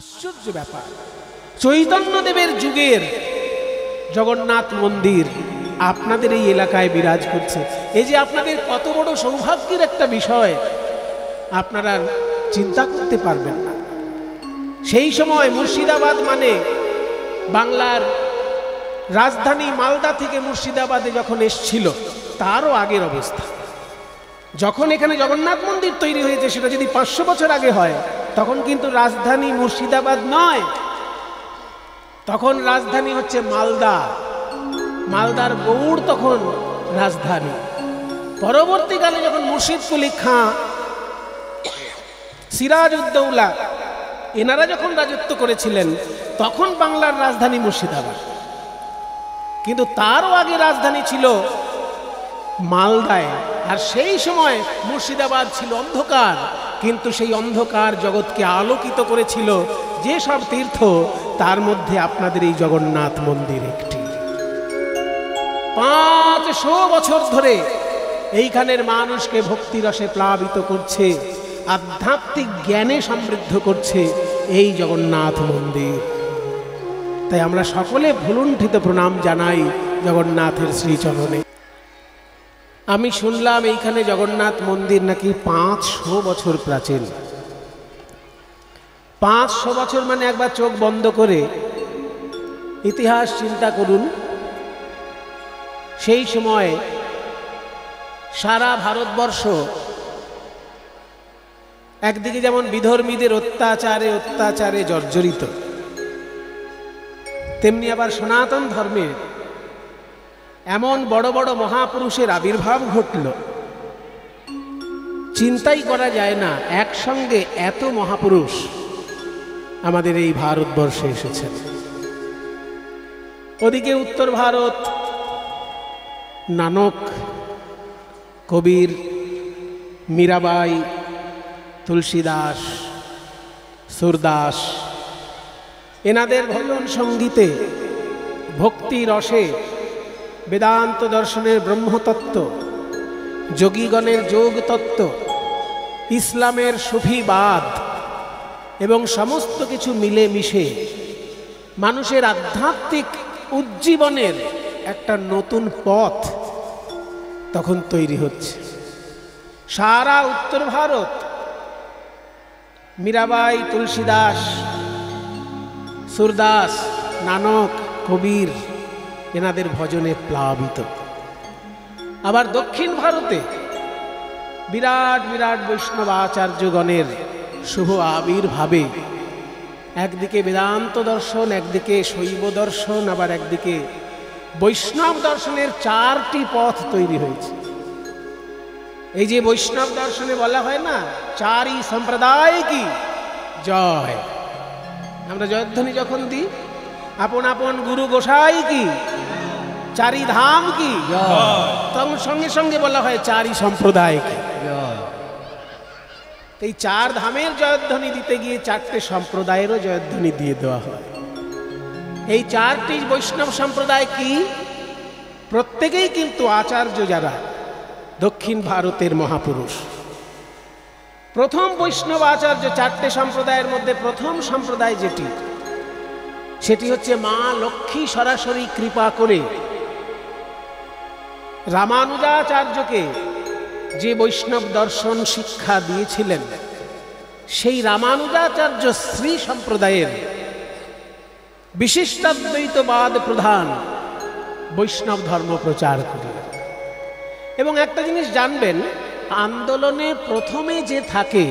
আশ্চর্য ব্যাপার, চৈতন্যদেবের যুগের জগন্নাথ মন্দির আপনাদের এই এলাকায় বিরাজ করছে। এই যে আপনাদের কত বড় সৌভাগ্যের একটা বিষয়, আপনারা চিন্তা করতে পারবেন না। সেই সময় মুর্শিদাবাদ মানে বাংলার রাজধানী মালদা থেকে মুর্শিদাবাদে যখন এসছিল তারও আগের অবস্থা। যখন এখানে জগন্নাথ মন্দির তৈরি হয়েছে সেটা যদি 500 বছর আগে হয়, তখন কিন্তু রাজধানী মুর্শিদাবাদ নয়, তখন রাজধানী হচ্ছে মালদা। মালদার গৌড় তখন রাজধানী। পরবর্তীকালে যখন মুর্শিদ কুলি খাঁ, সিরাজ উদ্দৌলা এনারা যখন রাজত্ব করেছিলেন তখন বাংলার রাজধানী মুর্শিদাবাদ, কিন্তু তারও আগে রাজধানী ছিল মালদায়। আর সেই সময় মুর্শিদাবাদ ছিল অন্ধকার, কিন্তু সেই অন্ধকার জগৎকে আলোকিত করেছিল যে সব তীর্থ, তার মধ্যে আপনাদের এই জগন্নাথ মন্দির একটি। 500 বছর ধরে এইখানের মানুষকে ভক্তিরসে প্লাবিত করছে, আধ্যাত্মিক জ্ঞানে সমৃদ্ধ করছে এই জগন্নাথ মন্দির। তাই আমরা সকলে ভুলুণ্ঠিত প্রণাম জানাই জগন্নাথের শ্রীচরণে। আমি শুনলাম এইখানে জগন্নাথ মন্দির নাকি 500 বছর প্রাচীন। 500 বছর মানে একবার চোখ বন্ধ করে ইতিহাস চিন্তা করুন। সেই সময় সারা ভারতবর্ষ একদিকে যেমন বিধর্মীদের অত্যাচারে জর্জরিত, তেমনি আবার সনাতন ধর্মের এমন বড় বড় মহাপুরুষের আবির্ভাব ঘটল, চিন্তাই করা যায় না একসঙ্গে এত মহাপুরুষ আমাদের এই ভারতবর্ষে এসেছেন। ওদিকে উত্তর ভারত নানক, কবির, মীরাবাই, তুলসীদাস, সুরদাস, এনাদের ভজন সঙ্গীতে, ভক্তি রসে, বেদান্ত দর্শনের ব্রহ্মতত্ত্ব, যোগীগণের যোগ তত্ত্ব, ইসলামের সুফিবাদ এবং সমস্ত কিছু মিলে মিশে মানুষের আধ্যাত্মিক উজ্জীবনের একটা নতুন পথ তখন তৈরি হচ্ছে। সারা উত্তর ভারত মীরাবাই, তুলসীদাস, সুরদাস, নানক, কবির এনাদের ভজনে প্লাবিত। আবার দক্ষিণ ভারতে বিরাট বিরাট বৈষ্ণব আচার্যগণের শুভ আবির্ভাবে একদিকে বেদান্ত দর্শন, একদিকে শৈব দর্শন, আবার একদিকে বৈষ্ণব দর্শনের 4টি পথ তৈরি হয়েছে। এই যে বৈষ্ণব দর্শনে বলা হয় না, 4ই সম্প্রদায় কি জয়। আমরা জয়ধ্বনি যখন দিই, আপন আপন গুরু গোসাই কি, 4ই ধাম কি, তখন সঙ্গে সঙ্গে বলা হয় 4ই সম্প্রদায় কি। এই 4 ধামের জয়ধ্বনি দিতে গিয়ে 4টে সম্প্রদায়েরও জয়ধ্বনি দিয়ে দেওয়া হয়। এই 4টি বৈষ্ণব সম্প্রদায় কি, প্রত্যেকেই কিন্তু আচার্য যারা দক্ষিণ ভারতের মহাপুরুষ। প্রথম বৈষ্ণব আচার্য 4টে সম্প্রদায়ের মধ্যে প্রথম সম্প্রদায় যেটি, সেটি হচ্ছে মা লক্ষ্মী সরাসরি কৃপা করে রামানুজাচার্যকে যে বৈষ্ণব দর্শন শিক্ষা দিয়েছিলেন, সেই রামানুজাচার্য শ্রী সম্প্রদায়ের বিশিষ্টাদ্বৈতবাদ প্রধান বৈষ্ণব ধর্ম প্রচার করলেন। এবং একটা জিনিস জানবেন, আন্দোলনে প্রথমে যে থাকে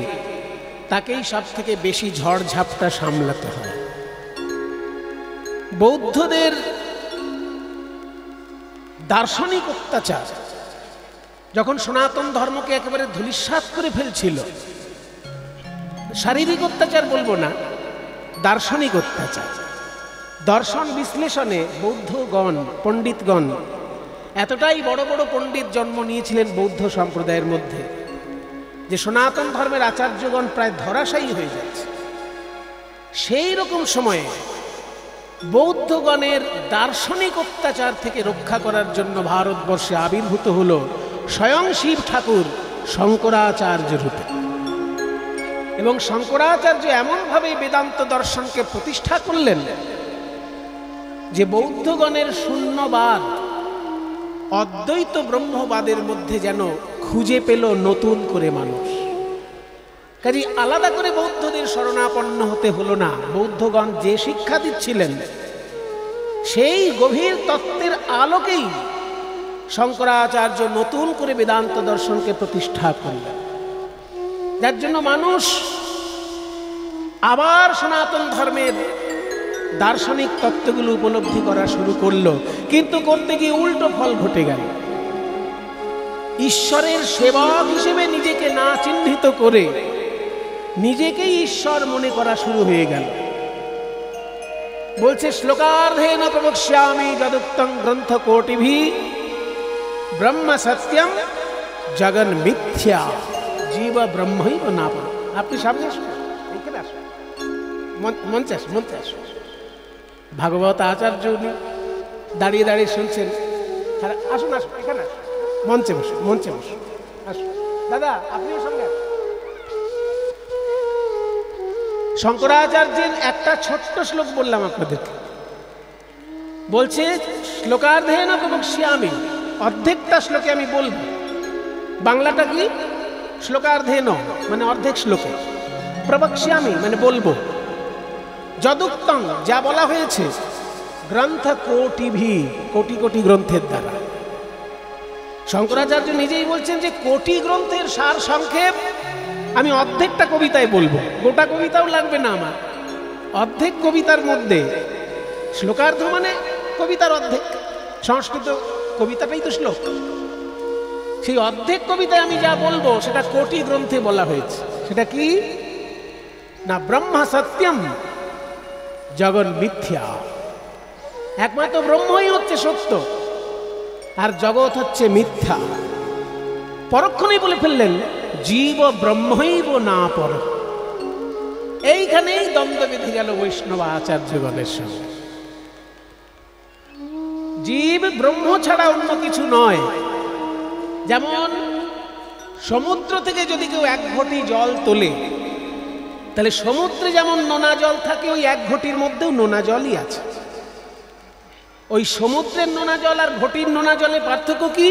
তাকেই সব থেকে বেশি ঝড়ঝাপটা সামলাতে হয়। বৌদ্ধদের দার্শনিক অত্যাচার যখন সনাতন ধর্মকে একেবারে ধূলিসাৎ করে ফেলছিল, শারীরিক অত্যাচার বলবো না, দার্শনিক অত্যাচার, দর্শন বিশ্লেষণে বৌদ্ধগণ, পণ্ডিতগণ এতটাই বড় বড় পণ্ডিত জন্ম নিয়েছিলেন বৌদ্ধ সম্প্রদায়ের মধ্যে যে সনাতন ধর্মের আচার্যগণ প্রায় ধরাশায়ী হয়ে যাচ্ছে। সেই রকম সময়ে বৌদ্ধগণের দার্শনিক অত্যাচার থেকে রক্ষা করার জন্য ভারতবর্ষে আবির্ভূত হল স্বয়ং শিব ঠাকুর শঙ্করাচার্য রূপে। এবং শঙ্করাচার্য এমনভাবে বেদান্ত দর্শনকে প্রতিষ্ঠা করলেন যে বৌদ্ধগণের শূন্যবাদ অদ্বৈত ব্রহ্মবাদের মধ্যে যেন খুঁজে পেল নতুন করে মানুষ। কাজে আলাদা করে বৌদ্ধদের শরণাপন্ন হতে হলো না। বৌদ্ধগণ যে শিক্ষা দিচ্ছিলেন সেই গভীর তত্ত্বের আলোকেই শঙ্করাচার্য নতুন করে বেদান্ত দর্শনকে প্রতিষ্ঠা করলেন, যার জন্য মানুষ আবার সনাতন ধর্মের দার্শনিক তত্ত্বগুলো উপলব্ধি করা শুরু করলো, কিন্তু করতে গিয়ে উল্টো ফল ঘটে গেল। ঈশ্বরের সেবক হিসেবে নিজেকে না চিহ্নিত করে নিজেকেই ঈশ্বর মনে করা শুরু হয়ে গেল। বলছে শ্লোকার্ধেন প্রবক্ষ্যামি যদুক্তং গ্রন্থ কোটিভি ব্রহ্ম সত্যম জগন মিথ্যা জীব ব্রহ্মৈব না পর। আপনি সামনে আসুন, এখানে আসুন, মঞ্চে আসুন, মঞ্চে আসুন। ভাগবত আচার্য উনি দাঁড়িয়ে দাঁড়িয়ে শুনছেন। আসুন আসুন, এখানে আসুন, মঞ্চে বসুন, মঞ্চে বসুন, আসুন। দাদা আপনিও সঙ্গে আসুন। শঙ্করাচার্যের একটা ছোট্ট শ্লোক বললাম আপনাদেরকে। বলছে শ্লোকার্ধেন প্রবক্ষ্যামি, অর্ধেকটা শ্লোকে আমি বলবো। বাংলাটা কি? শ্লোকার্ধেন মানে অর্ধেক শ্লোকে, প্রবক্ষ্যামি মানে বলবো। যদুক্তং যা বলা হয়েছে, গ্রন্থ কোটিভি কোটি কোটি গ্রন্থের দ্বারা। শঙ্করাচার্য নিজেই বলছেন যে কোটি গ্রন্থের সার সংক্ষেপ আমি অর্ধেকটা কবিতায় বলবো, গোটা কবিতাও লাগবে না আমার। অর্ধেক কবিতার মধ্যে, শ্লোকার্ধ মানে কবিতার অর্ধেক, সংস্কৃত কবিতাটাই তো শ্লোক। সেই অর্ধেক কবিতায় আমি যা বলবো সেটা কোটি গ্রন্থে বলা হয়েছে। সেটা কি না? ব্রহ্ম সত্যম জগন মিথ্যা, একমাত্র ব্রহ্মই হচ্ছে সত্য আর জগৎ হচ্ছে মিথ্যা। পরক্ষণেই বলে ফেললেন জীব ব্রহ্মৈব না পর। এইখানেই দ্বন্দ্ব বেঁধে গেল বৈষ্ণব আচার্যগণের সঙ্গে। জীব ব্রহ্ম ছাড়া অন্য কিছু নয়। যেমন সমুদ্র থেকে যদি কেউ এক ঘটি জল তোলে, তাহলে সমুদ্রে যেমন নোনা জল থাকে, ওই এক ঘটির মধ্যেও নোনা জলই আছে। ওই সমুদ্রের নোনা জল আর ঘটির নোনা জলের পার্থক্য কি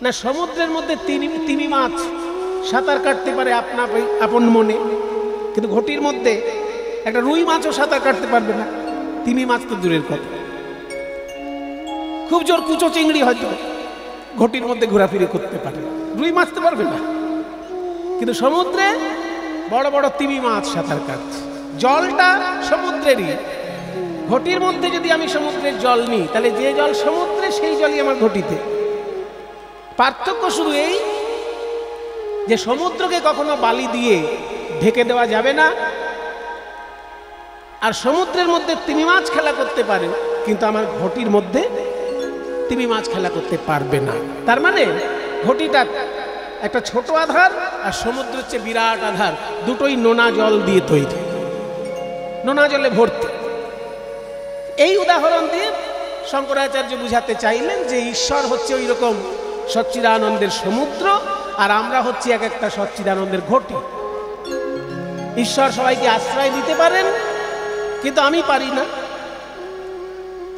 না? সমুদ্রের মধ্যে তিমি মাছ সাঁতার কাটতে পারে আপন মনে, কিন্তু ঘটির মধ্যে একটা রুই মাছও সাঁতার কাটতে পারবে না। তিমি মাছ তো দূরের কথা, খুব জোর কুচো চিংড়ি হয়তো ঘটির মধ্যে ঘোরাফিরে করতে পারে, রুই মাছ তো পারবে না। কিন্তু সমুদ্রে বড় বড় তিমি মাছ সাঁতার কাটছে। জলটা সমুদ্রেরই, ঘটির মধ্যে যদি আমি সমুদ্রের জল নিই, তাহলে যে জল সমুদ্রে সেই জলই আমার ঘটিতে। পার্থক্য শুধু এই যে সমুদ্রকে কখনো বালি দিয়ে ঢেকে দেওয়া যাবে না, আর সমুদ্রের মধ্যে তিমি মাছ খেলা করতে পারে, কিন্তু আমার ঘটির মধ্যে তিমি মাছ খেলা করতে পারবে না। তার মানে ঘটিটা একটা ছোট আধার আর সমুদ্র হচ্ছে বিরাট আধার, দুটোই নোনা জল দিয়ে তৈরি, নোনা জলে ভর্তি। এই উদাহরণ দিয়ে শঙ্করাচার্য বুঝাতে চাইলেন যে ঈশ্বর হচ্ছে ওই রকম সচ্চিদানন্দের সমুদ্র, আর আমরা হচ্ছি এক একটা সচ্চিদানন্দের ঘটি। ঈশ্বর সবাইকে আশ্রয় দিতে পারেন, কিন্তু আমি পারি না।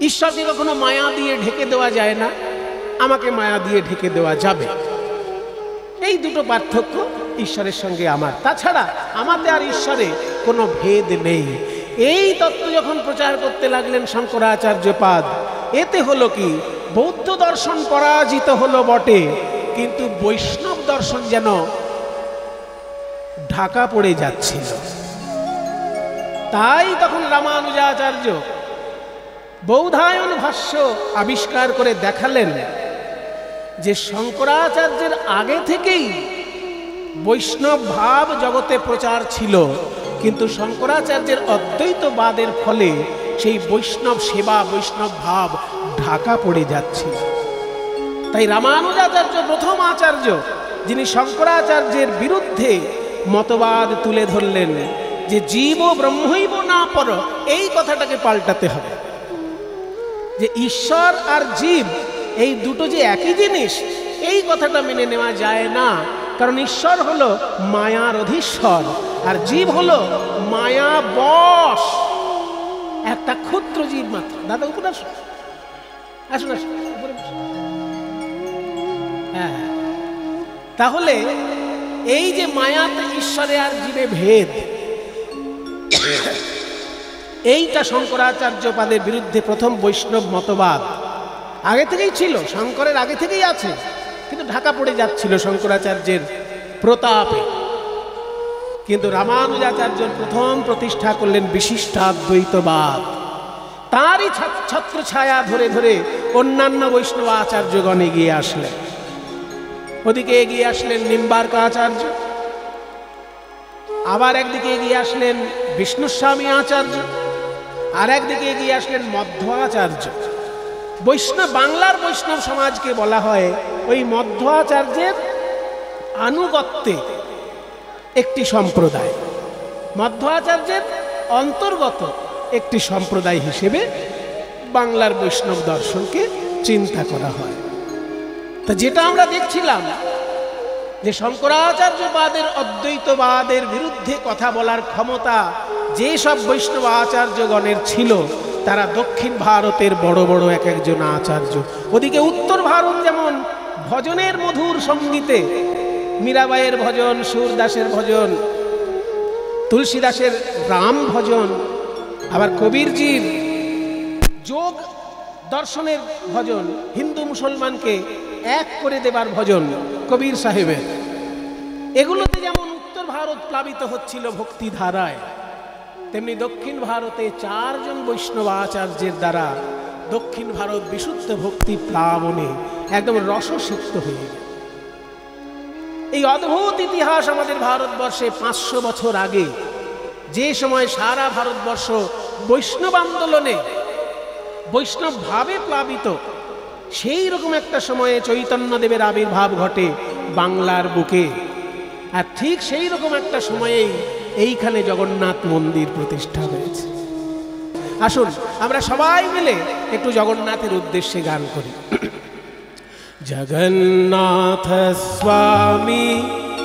ঈশ্বরকে কখনো মায়া দিয়ে ঢেকে দেওয়া যায় না, আমাকে মায়া দিয়ে ঢেকে দেওয়া যাবে। এই দুটো পার্থক্য ঈশ্বরের সঙ্গে আমার। তাছাড়া আমাদের আর ঈশ্বরে কোনো ভেদ নেই। এই তত্ত্ব যখন প্রচার করতে লাগলেন শঙ্করাচার্য পাদ, এতে হলো কি, বৌদ্ধ দর্শন পরাজিত হলো বটে, কিন্তু বৈষ্ণব দর্শন যেন ঢাকা পড়ে যাচ্ছিল। তাই তখন রামানুজাচার্য বৌধায়ন ভাষ্য আবিষ্কার করে দেখালেন যে শঙ্করাচার্যের আগে থেকেই বৈষ্ণব ভাব জগতে প্রচার ছিল, কিন্তু শঙ্করাচার্যের অদ্বৈতবাদের ফলে সেই বৈষ্ণব সেবা, বৈষ্ণব ভাব ঢাকা পড়ে যাচ্ছিল। তাই রামানুজাচার্য প্রথম আচার্য যিনি শঙ্করাচার্যের বিরুদ্ধে মতবাদ তুলে ধরলেন যে জীব ব্রহ্মৈব না পর। এই কথাটাকে পাল্টাতে হবে যে ঈশ্বর আর জীব এই দুটো যে একই জিনিস, এই কথাটা মেনে নেওয়া যায় না। কারণ ঈশ্বর হলো মায়ার অধীশ্বর, আর জীব হলো মায়া বশ, একটা ক্ষুদ্র জীব মাত্র। দাদা উপরে আসুন, আসুন আসুন উপরে বসুন। হ্যাঁ, তাহলে এই যে মায়াতে ঈশ্বরে আর জীবে ভেদ, এইটা শঙ্করাচার্যপাদের বিরুদ্ধে প্রথম বৈষ্ণব মতবাদ আগে থেকেই ছিল, শঙ্করের আগে থেকেই আছে, কিন্তু ঢাকা পড়ে যাচ্ছিল শঙ্করাচার্যের প্রতাপে। কিন্তু রামানুজাচার্য প্রথম প্রতিষ্ঠা করলেন বিশিষ্টাদ্বৈতবাদ। তারই ছত্রছায়া ধরে ধরে অন্যান্য বৈষ্ণব আচার্যগণ এগিয়ে আসলেন। ওদিকে এগিয়ে আসলেন নিম্বার্ক আচার্য, আবার একদিকে এগিয়ে আসলেন বিষ্ণুস্বামী আচার্য, আর একদিকে এগিয়ে আসলেন মধ্ব আচার্য। বৈষ্ণব বাংলার বৈষ্ণব সমাজকে বলা হয় ওই মধ্ব আচার্যের আনুগত্যে একটি সম্প্রদায়, মধ্ব আচার্যের অন্তর্গত একটি সম্প্রদায় হিসেবে বাংলার বৈষ্ণব দর্শনকে চিন্তা করা হয়। তা যেটা আমরা দেখছিলাম যে শঙ্করাচার্যবাদের অদ্বৈতবাদের বিরুদ্ধে কথা বলার ক্ষমতা যে সব বৈষ্ণব আচার্যগণের ছিল, তারা দক্ষিণ ভারতের বড় বড় এক একজন আচার্য। ওদিকে উত্তর ভারত যেমন ভজনের মধুর সঙ্গীতে মীরাবাইয়ের ভজন, সুরদাসের ভজন, তুলসীদাসের রাম ভজন, আবার কবিরজির যোগ দর্শনের ভজন, হিন্দু মুসলমানকে এক করে দেবার ভজন কবির সাহেবের, এগুলোতে যেমন উত্তর ভারত প্লাবিত হচ্ছিল ভক্তি ধারায়, তেমনি দক্ষিণ ভারতে চারজন বৈষ্ণব আচার্যের দ্বারা দক্ষিণ ভারত বিশুদ্ধ ভক্তি প্লাবনে একদম রসসিক্ত হয়ে গেল। এই অদ্ভুত ইতিহাস আমাদের ভারতবর্ষে 500 বছর আগে, যে সময় সারা ভারতবর্ষ বৈষ্ণব আন্দোলনে বৈষ্ণব ভাবে প্লাবিত, সেই রকম একটা সময়ে চৈতন্যদেবের আবির্ভাব ঘটে বাংলার বুকে। আর ঠিক সেই রকম একটা সময়েই এইখানে জগন্নাথ মন্দির প্রতিষ্ঠা হয়েছে। আসুন আমরা সবাই মিলে একটু জগন্নাথের উদ্দেশ্যে গান করি। জগন্নাথ স্বামী,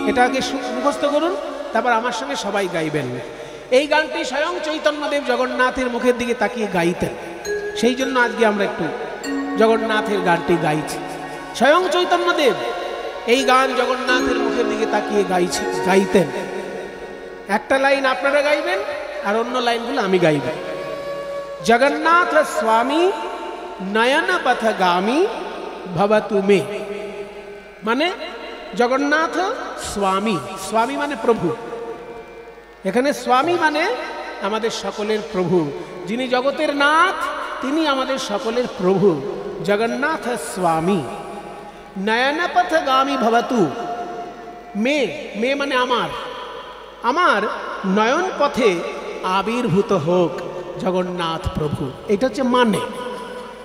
এটা আগে মুখস্থ করুন, তারপর আমার সঙ্গে সবাই গাইবেন। এই গানটি স্বয়ং চৈতন্যদেব জগন্নাথের মুখের দিকে তাকিয়ে গাইতেন, সেই জন্য আজকে আমরা একটু জগন্নাথের গানটি গাইছি। স্বয়ং চৈতন্যদেব এই গান জগন্নাথের মুখের দিকে তাকিয়ে গাইতেন। একটা লাইন আপনারা গাইবেন আর অন্য লাইনগুলো আমি গাইব। জগন্নাথ স্বামী নয়ন পথগামী ভবতু মে, মানে জগন্নাথ স্বামী, স্বামী মানে প্রভু, এখানে স্বামী মানে আমাদের সকলের প্রভু, যিনি জগতের নাথ তিনি আমাদের সকলের প্রভু। জগন্নাথ স্বামী নয়ন পথগামী ভবতু মে, মে মানে আমার, আমার নয়ন পথে আবির্ভূত হোক জগন্নাথ প্রভু। এটা হচ্ছে মানে।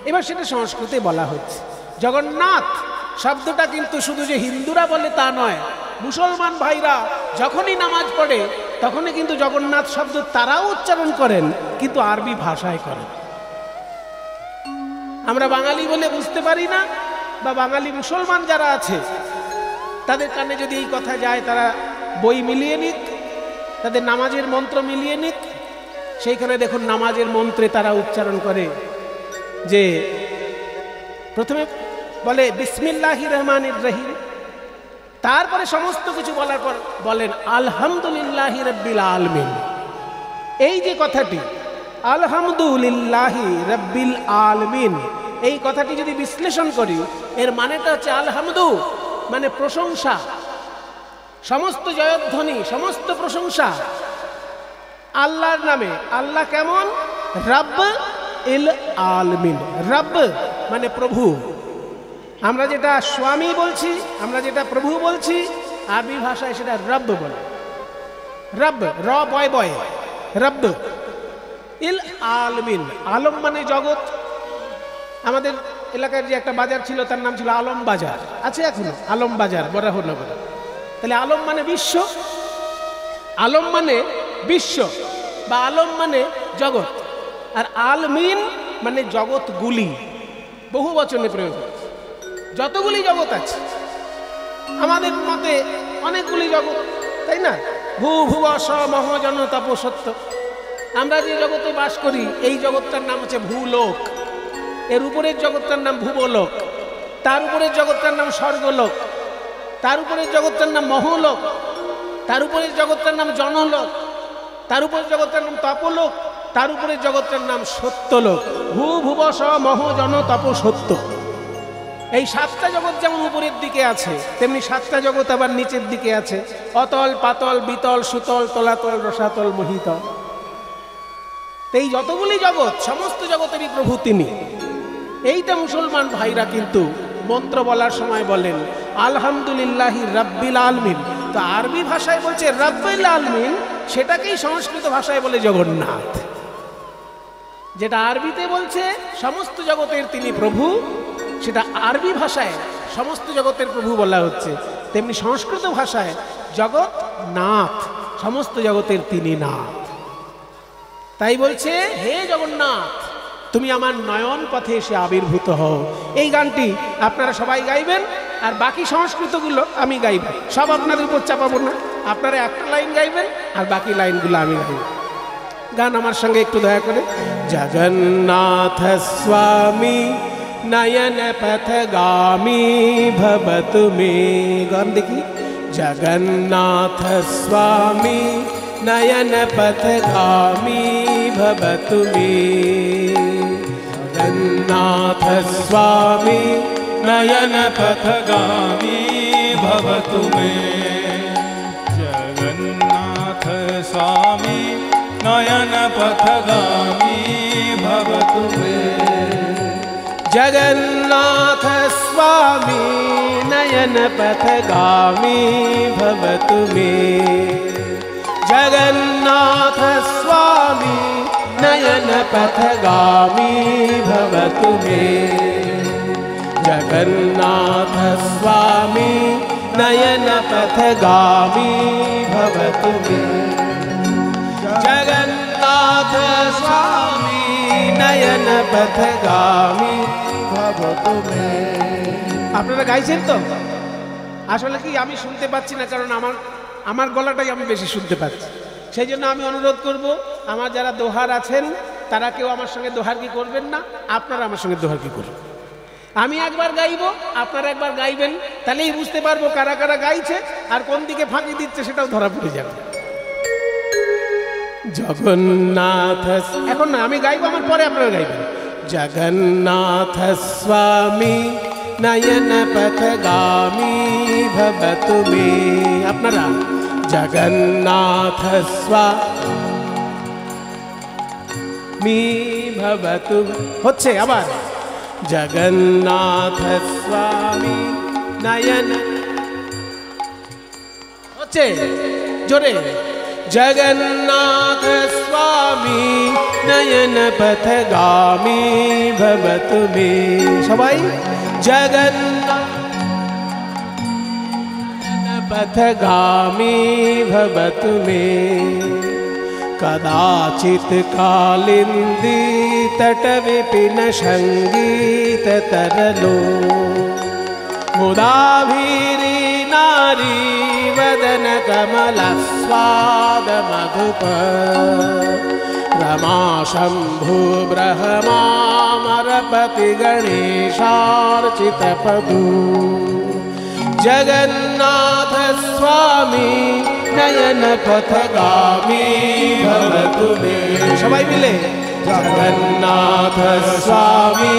এবার সেটা সংস্কৃতে বলা হচ্ছে। জগন্নাথ শব্দটা কিন্তু শুধু যে হিন্দুরা বলে তা নয়, মুসলমান ভাইরা যখনই নামাজ পড়ে তখনই কিন্তু জগন্নাথ শব্দ তারাও উচ্চারণ করেন, কিন্তু আরবি ভাষায় করেন। আমরা বাঙালি বলে বুঝতে পারি না, বা বাঙালি মুসলমান যারা আছে তাদের কানে যদি এই কথা যায়, তারা বই মিলিয়ে নিক, তাদের নামাজের মন্ত্র মিলিয়ে নিক। সেইখানে দেখুন নামাজের মন্ত্রে তারা উচ্চারণ করে যে প্রথমে বলে বিসমিল্লাহির রহমানির রহিম, তারপরে সমস্ত কিছু বলার পর বলেন আলহামদুলিল্লাহি রাব্বিল আলামিন। এই যে কথাটি আলহামদুলিল্লাহি রাব্বিল আলামিন, এই কথাটি যদি বিশ্লেষণ করি, এর মানেটা হচ্ছে আলহামদু মানে প্রশংসা, সমস্ত জয়ধ্বনি, সমস্ত প্রশংসা আল্লাহর নামে। আল্লাহ কেমন? রব্ব ইল আলমিন। রব্ব মানে প্রভু। আমরা যেটা স্বামী বলছি, আমরা যেটা প্রভু বলছি, আরবি ভাষায় সেটা রব্ব বলে। রব্ব, র বয় বয়, রব্ব ইল আলমিন। আলম মানে জগৎ। আমাদের এলাকার যে একটা বাজার ছিল তার নাম ছিল আলম বাজার, আছে এখনো আলম বাজার বরাহনগরে। তাহলে আলম মানে বিশ্ব, আলম মানে বিশ্ব বা আলম মানে জগৎ, আর আলমিন মানে জগৎগুলি, বহু বচনে প্রয়োগ হয়েছে। যতগুলি জগৎ আছে আমাদের মতে অনেকগুলি জগৎ, তাই না? ভূ ভুব স মহ জন তপ সত্য। আমরা যে জগতে বাস করি এই জগৎটার নাম হচ্ছে ভূলোক, এর উপরের জগৎটার নাম ভুবলোক, তার উপরের জগৎটার নাম স্বর্গলোক, তার উপরের জগৎটার নাম মহলোক, তার উপরের জগৎটার নাম জনলোক, তার উপরের জগৎটার নাম তপলোক, তার উপরের জগৎটার নাম সত্যলোক। ভূ ভুব স মহ জন তপ সত্য। এই সাতটা জগৎ যেমন উপরের দিকে আছে তেমনি সাতটা জগৎ আবার নিচের দিকে আছে। অতল পাতল বিতল সুতল তলাতল রসাতল মহিতল। এই যতগুলি জগৎ সমস্ত জগতেরই প্রভু তিনি। এইটা মুসলমান ভাইরা কিন্তু মন্ত্র বলার সময় বলেন আলহামদুলিল্লাহি রাব্বিল আলামিন। তো আরবি ভাষায় বলছে রাব্বিল আলামিন, সেটাকেই সংস্কৃত ভাষায় বলে জগন্নাথ। যেটা আরবিতে বলছে সমস্ত জগতের তিনি প্রভু, সেটা আরবি ভাষায় সমস্ত জগতের প্রভু বলা হচ্ছে। তেমনি সংস্কৃত ভাষায় জগৎ নাথ, সমস্ত জগতের তিনি নাথ। তাই বলছে হে জগন্নাথ তুমি আমার নয়ন পথে এসে আবির্ভূত হও। এই গানটি আপনারা সবাই গাইবেন, আর বাকি সংস্কৃতগুলো আমি গাইব। সব আপনাদের উপর চাপাবো না, আপনারা একটা লাইন গাইবেন আর বাকি লাইনগুলো আমি গাইব। গান আমার সঙ্গে একটু দয়া করে। জগন্নাথ স্বামী নয়ন পথগামী ভবতু মে। গান দেখি। জগন্নাথ স্বামী নয়ন পথগামী ভবতু মে। জগন্নাথ স্বামী নয়ন পথগামী ভবতু মে। জগন্নাথ স্বামী নয়ন পথগামী ভবতু মে। জগন্নাথ স্বামী নয়ন পথগামী ভবতু মে। জগন্নাথ স্বামী নয়ন পথগামী ভবতু মে। জগন্নাথ স্বামী নয়ন পথগামী ভবতু মে। জগন্নাথ স্বামী নয়ন পথগামী ভবতু মে। আপনারা গাইছেন তো? আসলে কি আমি শুনতে পাচ্ছি না, কারণ আমার গলাটাই আমি বেশি শুনতে পাচ্ছি। সেই জন্য আমি অনুরোধ করব, আমার যারা দোহার আছেন তারা কেউ আমার সঙ্গে দোহার কি করবেন না, আপনারা আমার সঙ্গে দোহার কি করবেন। আমি একবার গাইব, আপনারা একবার গাইবেন, তাহলেই বুঝতে পারবো কারা কারা গাইছে আর কোন দিকে ফাঁকি দিচ্ছে সেটাও ধরা পড়ে যাবে। জগন্নাথ, এখন না আমি গাইব, আমার পরে আপনারা গাইবেন। জগন্নাথ স্বামী নয়ন পথগামী ভবতু মে। আপনারা জগন্নাথ স্বামী ভবতু হচ্ছে আবার। জগন্নাথ স্বামী নয়ন হচ্ছে জোরে। জগন্নাথ স্বামী নয়ন পথগামী ভবতু মে। সবাই জগন্নাথ পথগামী ভবতু মে। কদাচিৎ কালিন্দী তট বিপিন সঙ্গীত তরলো। মুদাভীরি নারী वदन कमल स्वाद मधुप। रमा शंभु ब्रह्मामरपति गणेशार्चित पदु। जगन्नाथ स्वामी नयन पथगामी भवतु मे। सबाई मिले। जगन्नाथ स्वामी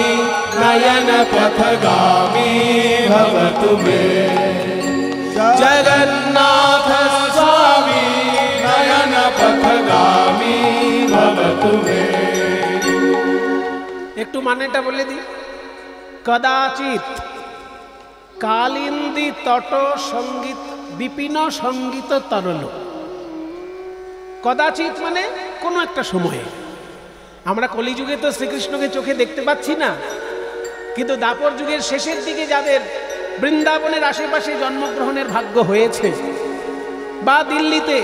नयन पथगामी भवतु मे। जगन्नाथ स्वामी नयन पथगामी भवतु मे। একটু মানেটা বলে দিই। কদাচিৎ কালিন্দী তট সঙ্গীত বিপিন সঙ্গীত তরল। কদাচিৎ মানে কোনো একটা সময়ে। আমরা কলিযুগে তো শ্রীকৃষ্ণকে চোখে দেখতে পাচ্ছি না, কিন্তু দাপর যুগের শেষের দিকে যাদের বৃন্দাবনের আশেপাশে জন্মগ্রহণের ভাগ্য হয়েছে, বা দিল্লিতে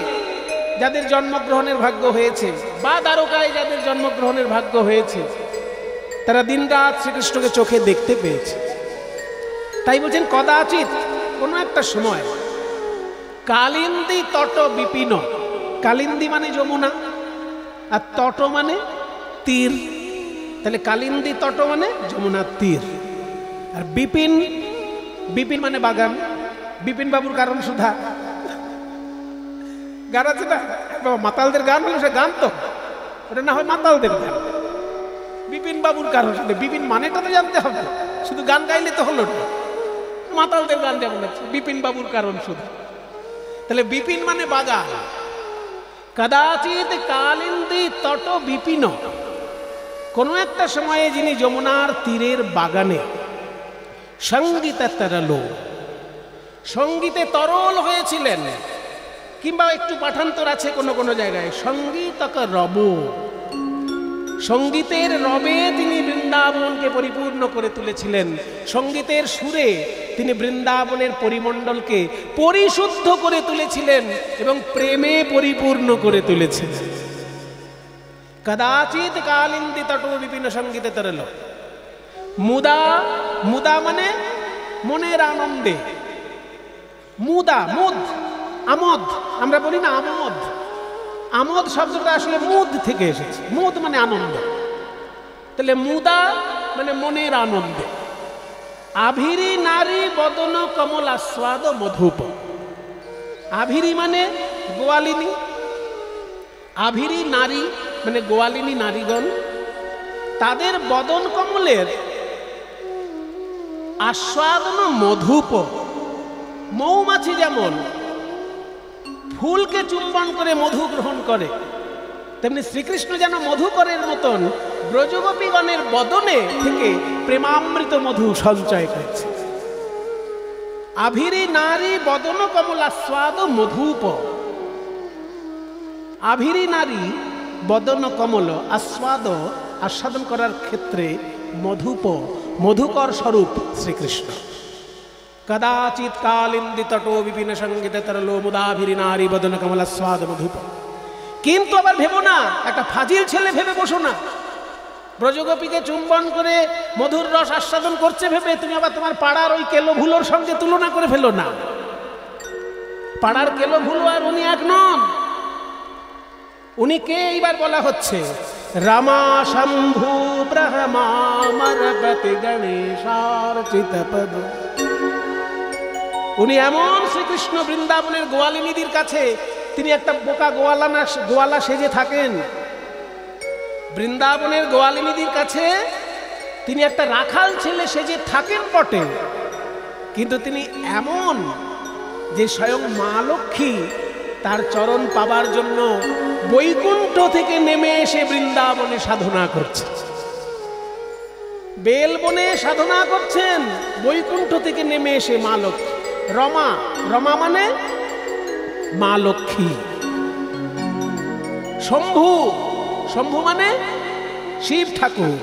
যাদের জন্মগ্রহণের ভাগ্য হয়েছে, বা দ্বারকায় যাদের জন্মগ্রহণের ভাগ্য হয়েছে, তারা দিনরাত শ্রীকৃষ্ণকে চোখে দেখতে পেয়েছে। তাই বলছেন কদাচিৎ কোনো একটা সময়। কালিন্দী তট বিপিন। কালিন্দী মানে যমুনা, আর তট মানে তীর। তাহলে কালিন্দী তট মানে যমুনার তীর। আর বিপিন, বিপিন মানে বাগান। বিপিন বাবুর কারণ সুধা গান আছে না, মাতালদের গান হলো সে গান, তো ওটা না হয় মাতালদের গান। বিপিন বাবুর কারণ সুধা, বিপিন মানেটা তো জানতে হবে, শুধু গান গাইলে তো হলো না। মাতালদের গান যেমন আছে, বিপিন বাবুর কারণ সুধা। তাহলে বিপিন মানে বাগান। কদাচিৎ কালিন্দী তট বিপিন, কোনো একটা সময়ে যিনি যমুনার তীরের বাগানে সঙ্গীতে তরল, সঙ্গীতে তরল হয়েছিলেন। কিংবা একটু পাঠান্তর আছে কোনো কোনো জায়গায়, সঙ্গীতক রব, সঙ্গীতের রবে তিনি বৃন্দাবনকে পরিপূর্ণ করে তুলেছিলেন। সঙ্গীতের সুরে তিনি বৃন্দাবনের পরিমণ্ডলকে পরিশুদ্ধ করে তুলেছিলেন এবং প্রেমে পরিপূর্ণ করে তুলেছিলেন। কদাচিৎ কালিন্দী তট বিপিন সঙ্গীতে তরল। মুদা, মুদা মানে মনের আনন্দে। মুদা, মুদ, আমোদ, আমরা বলি না আমোদ। আমোদ শব্দটা আসলে মুদ থেকে এসেছে। মুদ মানে আনন্দ। তাহলে মুদা মানে মনের আনন্দে। আভিরি নারী বদন কমল আস্বাদ মধুপ। আভিরি মানে গোয়ালিনী, আভিরি নারী মানে গোয়ালিনী নারীগণ, তাদের বদন কমলের আস্বাদন মধুপ। মৌমাছি যেমন ফুলকে চুম্বন করে মধু গ্রহণ করে, তেমনি শ্রীকৃষ্ণ যেন মধুকরের মতন ব্রজগোপীগণের বদনে থেকে প্রেমামৃত মধু সঞ্চয় করছে। আভিরি নারী বদন কমলাস্বাদ মধুপ। আভিরি নারী বদন কমল আস্বাদ, আস্বাদন করার ক্ষেত্রে মধুপ, মধুকর স্বরূপ শ্রীকৃষ্ণ। কদাচিৎ কালিন্দী তটো বিপিন সঙ্গীতে তরলো মুদাভিরি নারী বদন কমলাস্বাদ মধুপ। কিন্তু আবার ভেবো না, একটা ফাজিল ছেলে ভেবে বসো না ব্রজগোপীকে চুম্বন করে মধুর রস আস্বাদন করছে ভেবে তুমি আবার তোমার পাড়ার ওই কেলো ভুলোর সঙ্গে তুলনা করে ফেলো না। পাড়ার কেলো ভুলো আর উনি এক নন। উনি কে এইবার বলা হচ্ছে? রামা শম্ভু ব্রহ্মা মরপতি গণেশার্চিত পদ। উনি এমন শ্রীকৃষ্ণ বৃন্দাবনের গোয়ালিনীদের কাছে তিনি একটা বোকা গোয়ালা সেজে থাকেন। বৃন্দাবনের গোয়ালিনীদের কাছে তিনি একটা রাখাল ছেলে সেজে থাকেন বটে, কিন্তু তিনি এমন যে স্বয়ং মা লক্ষ্মী তার চরণ পাবার জন্য বৈকুণ্ঠ থেকে নেমে এসে বৃন্দাবনে সাধনা করছে। বেলবনে সাধনা করছেন, বৈকুণ্ঠ থেকে নেমে এসে মা লক্ষ্মী। রমা, রমা মানে মা লক্ষ্মী। শম্ভু, শম্ভু মানে শিব ঠাকুর।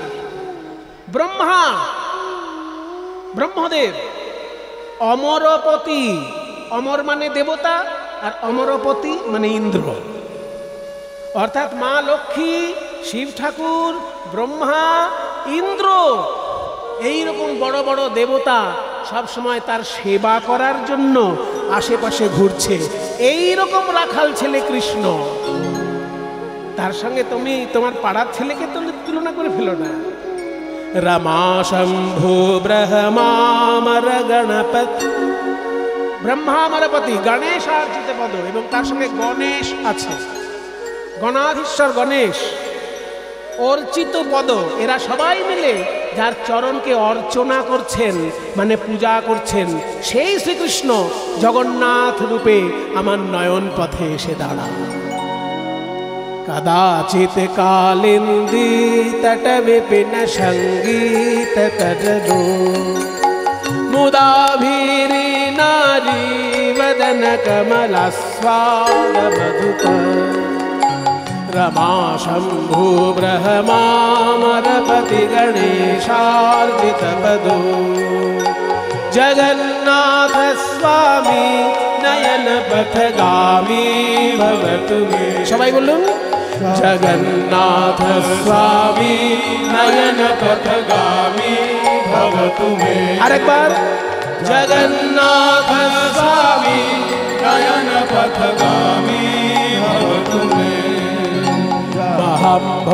ব্রহ্মা, ব্রহ্মদেব। অমরপতি, অমর মানে দেবতা আর অমরপতি মানে ইন্দ্র। অর্থাৎ মা লক্ষ্মী, শিব ঠাকুর, ব্রহ্মা, ইন্দ্র, এইরকম বড় বড় দেবতা সব সময় তার সেবা করার জন্য আশেপাশে ঘুরছে। এইরকম রাখাল ছেলে কৃষ্ণ, তার সঙ্গে তুমি তোমার পাড়ার ছেলেকে তুলনা করে ফেলো না। রমা শম্ভু ব্রহ্মা মর গণপতি, ব্রহ্মা মরপতি গণেশার্চিত পদ, এবং তার সঙ্গে গণেশ আছে, গণাধীশ্বর গণেশ, অর্চিত পদ। এরা সবাই মিলে যার চরণকে অর্চনা করছেন, মানে পূজা করছেন, সেই শ্রীকৃষ্ণ জগন্নাথ রূপে আমার নয়ন পথে এসে দাঁড়া। কদাচিৎ কালিন্দী তট বিপিন সঙ্গীত তরলো মুদাভিরি নারী বদন কমলাস্বাদ মধুপ। रमा शंभु ब्रह्मा मरपति गणेशार्चित पदो जगन्नाथ स्वामी नयन पथगामी भवतु मे। सबाई बोलुन जगन्नाथ स्वामी नयन पथगामी भवतु मे। आरेक बार जगन्नाथ स्वामी नयन पथगामी भवतु मे महाम्भोधिस्थिरे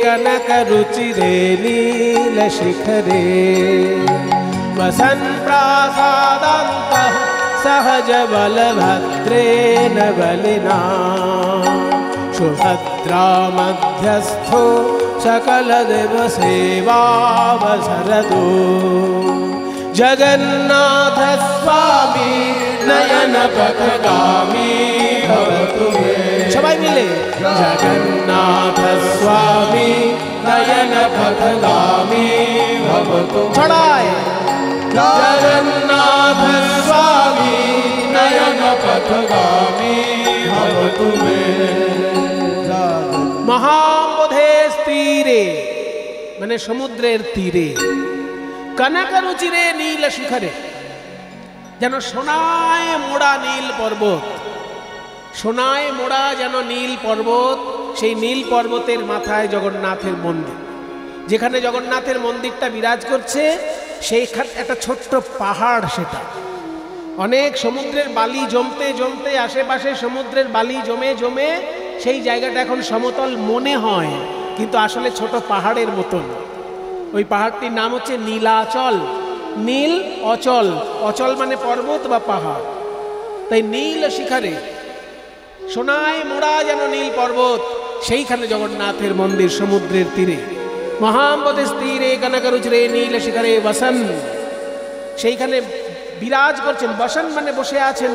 कनकरुचिरे नीलशिखरे वसन् प्रासादान्तः सहजबलभद्रेण बलिना सुभद्रा मध्यस्थो सकलदेवसेवावसरदो जगन्नाथ स्वामी नयन पथगामी भवतु मे सबाई मिले जगन्नाथ स्वामी नयन पथगामी भवतु छड़ाए जगन्नाथ स्वामी नयन पथगामी भवतु मे महाम्बोधेर तीरे माने समुद्रेर तीरे कनकरुचिरे नील शिखरे যেন সোনায় মোড়া নীল পর্বত সোনায় মোড়া যেন নীল পর্বত সেই নীল পর্বতের মাথায় জগন্নাথের মন্দির যেখানে জগন্নাথের মন্দিরটা বিরাজ করছে সেইখানে একটা ছোট্ট পাহাড় সেটা অনেক সমুদ্রের বালি জমতে জমতে আশেপাশে সমুদ্রের বালি জমে জমে সেই জায়গাটা এখন সমতল মনে হয় কিন্তু আসলে ছোট পাহাড়ের মতন ওই পাহাড়টির নাম হচ্ছে নীলাচল নীল অচল অচল মানে পর্বত বা পাহাড় তাই নীল শিখরে সোনায় মোড়া যেন নীল পর্বত সেইখানে জগন্নাথের মন্দির সমুদ্রের তীরে মহাম্বদেশ তীরে কনকরুচিরে নীল শিখরে বসন সেইখানে বিরাজ করছেন বসন মানে বসে আছেন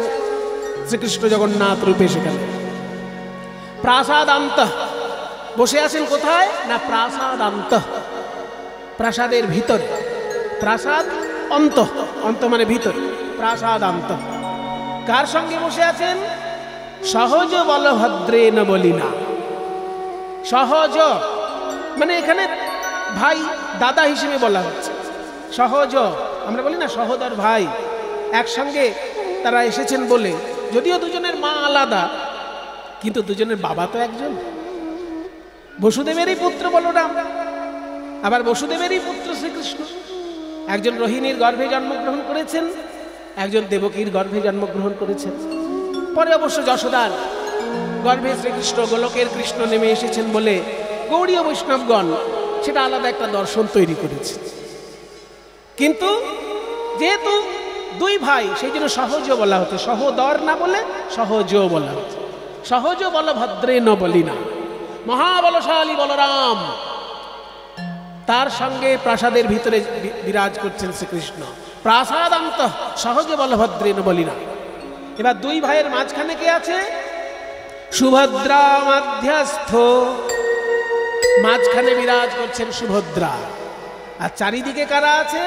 শ্রীকৃষ্ণ জগন্নাথ রূপে সেখানে প্রাসাদান্ত বসে আছেন কোথায় না প্রাসাদান্ত প্রাসাদের ভিতর প্রাসাদ অন্ত অন্ত মানে ভিতর প্রাসাদান্ত কার সঙ্গে বসে আছেন সহজ বলভদ্রেন বলিনা সহজ মানে এখানে ভাই দাদা হিসেবে বলা হচ্ছে সহজ আমরা বলি না সহোদর ভাই একসঙ্গে তারা এসেছেন বলে যদিও দুজনের মা আলাদা কিন্তু দুজনের বাবা তো একজন বসুদেবেরই পুত্র বলরাম আবার বসুদেবেরই পুত্র শ্রীকৃষ্ণ একজন রোহিণীর গর্ভে জন্মগ্রহণ করেছেন একজন দেবকীর গর্ভে জন্মগ্রহণ করেছেন পরে অবশ্য যশোদার গর্ভে শ্রীকৃষ্ণ গোলকের কৃষ্ণ নেমে এসেছেন বলে গৌড়ীয় বৈষ্ণবগণ সেটা আলাদা একটা দর্শন তৈরি করেছে কিন্তু যেহেতু দুই ভাই সেই জন্য সহজ বলা হতো সহোদর না বলে সহজ বলা হতো সহজ বলভদ্রেন বলিনা মহাবলশালী বলরাম তার সঙ্গে প্রাসাদের ভিতরে বিরাজ করছেন শ্রীকৃষ্ণ প্রাসাদান্ত সহজে বলভদ্রেন বলিনা এবার দুই ভাইয়ের মাঝখানে কে আছে সুভদ্রা মধ্যস্থ মাঝখানে বিরাজ করছেন সুভদ্রা আর চারিদিকে কারা আছে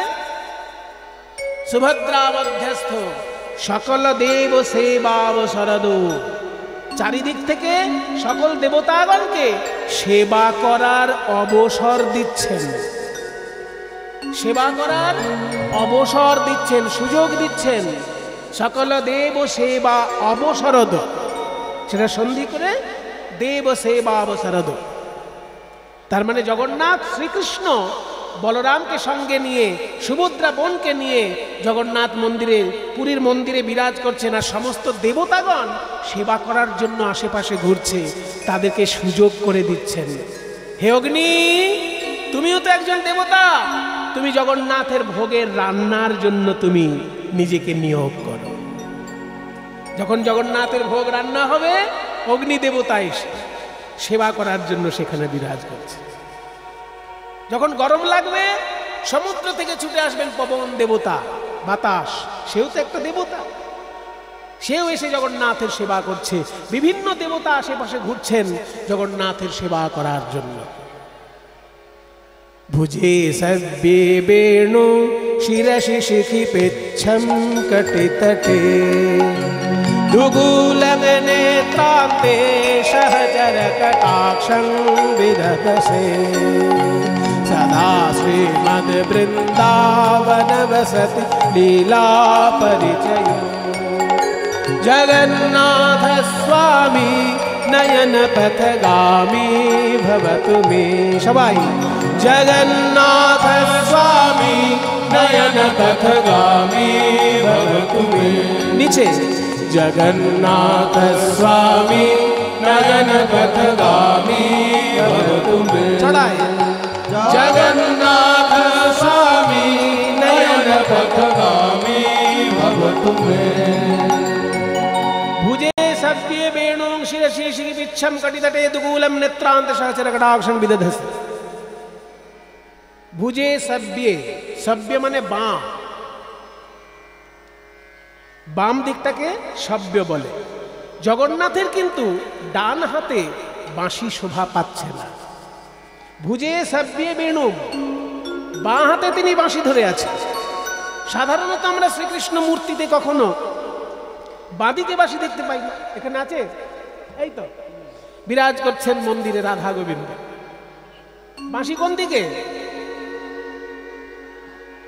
সুভদ্রা মধ্যস্থ সকল দেব সেবাবসরদ চারিদিক থেকে সকল দেবতাগণকে সেবা করার অবসর দিচ্ছেন সেবা করার অবসর দিচ্ছেন সুযোগ দিচ্ছেন সকল দেব সেবা অবসরদ সেটা সন্ধি করে দেব সেবা অবসরদ তার মানে জগন্নাথ শ্রীকৃষ্ণ বলরামকে সঙ্গে নিয়ে সুভদ্রা বোনকে নিয়ে জগন্নাথ মন্দিরে পুরীর মন্দিরে বিরাজ করছেন আর সমস্ত দেবতাগণ সেবা করার জন্য আশেপাশে ঘুরছে তাদেরকে সুযোগ করে দিচ্ছেন হে অগ্নি তুমিও তো একজন দেবতা তুমি জগন্নাথের ভোগের রান্নার জন্য তুমি নিজেকে নিয়োগ করো যখন জগন্নাথের ভোগ রান্না হবে অগ্নি দেবতা এসে সেবা করার জন্য সেখানে বিরাজ করছে যখন গরম লাগবে সমুদ্র থেকে ছুটে আসবেন পবন দেবতা বাতাস সেও তো একটা দেবতা সেও এসে জগন্নাথের সেবা করছে বিভিন্ন দেবতা আশেপাশে ঘুরছেন জগন্নাথের সেবা করার জন্য ভুজে সব্যে বেণু শিরসি শিখি পেচ্ছম কটিতটে দুগুলগনে ত্রান্তে সহচর কটাক্ষং বিদধসে सदा श्रीमद वृंदावन वसति लीला परिचय जगन्नाथ स्वामी नयन पथगामी भवतु मे सबाई जगन्नाथ स्वामी नयन पथगामी भव तुम्हें। नीचे जगन्नाथ स्वामी नयन पथगामी भव तुम्हें। चढ़ाए जगन्नाथ स्वामी नयन पथगामी भव तुम्हें। भुजे सव्ये वेणुं शिरसि श्रीविच्छं कटितटे दुकूलं नेत्रांत सहस्रकटाक्षं विदधस्। भुजे सव्ये, सव्य माने बाम, বাম দিকটাকে সব্য বলে। জগন্নাথের কিন্তু ডান হাতে বাঁশি শোভা পাচ্ছে না। ভুজে সব্যে বেণু, বাঁ হাতে তিনি বাঁশি ধরে আছেন। সাধারণত আমরা শ্রীকৃষ্ণ মূর্তিতে কখনো বাঁদিকে বাঁশি দেখতে পাই না। এখানে আছে, এই তো বিরাজ করছেন মন্দিরে রাধা গোবিন্দ। বাঁশি কোন দিকে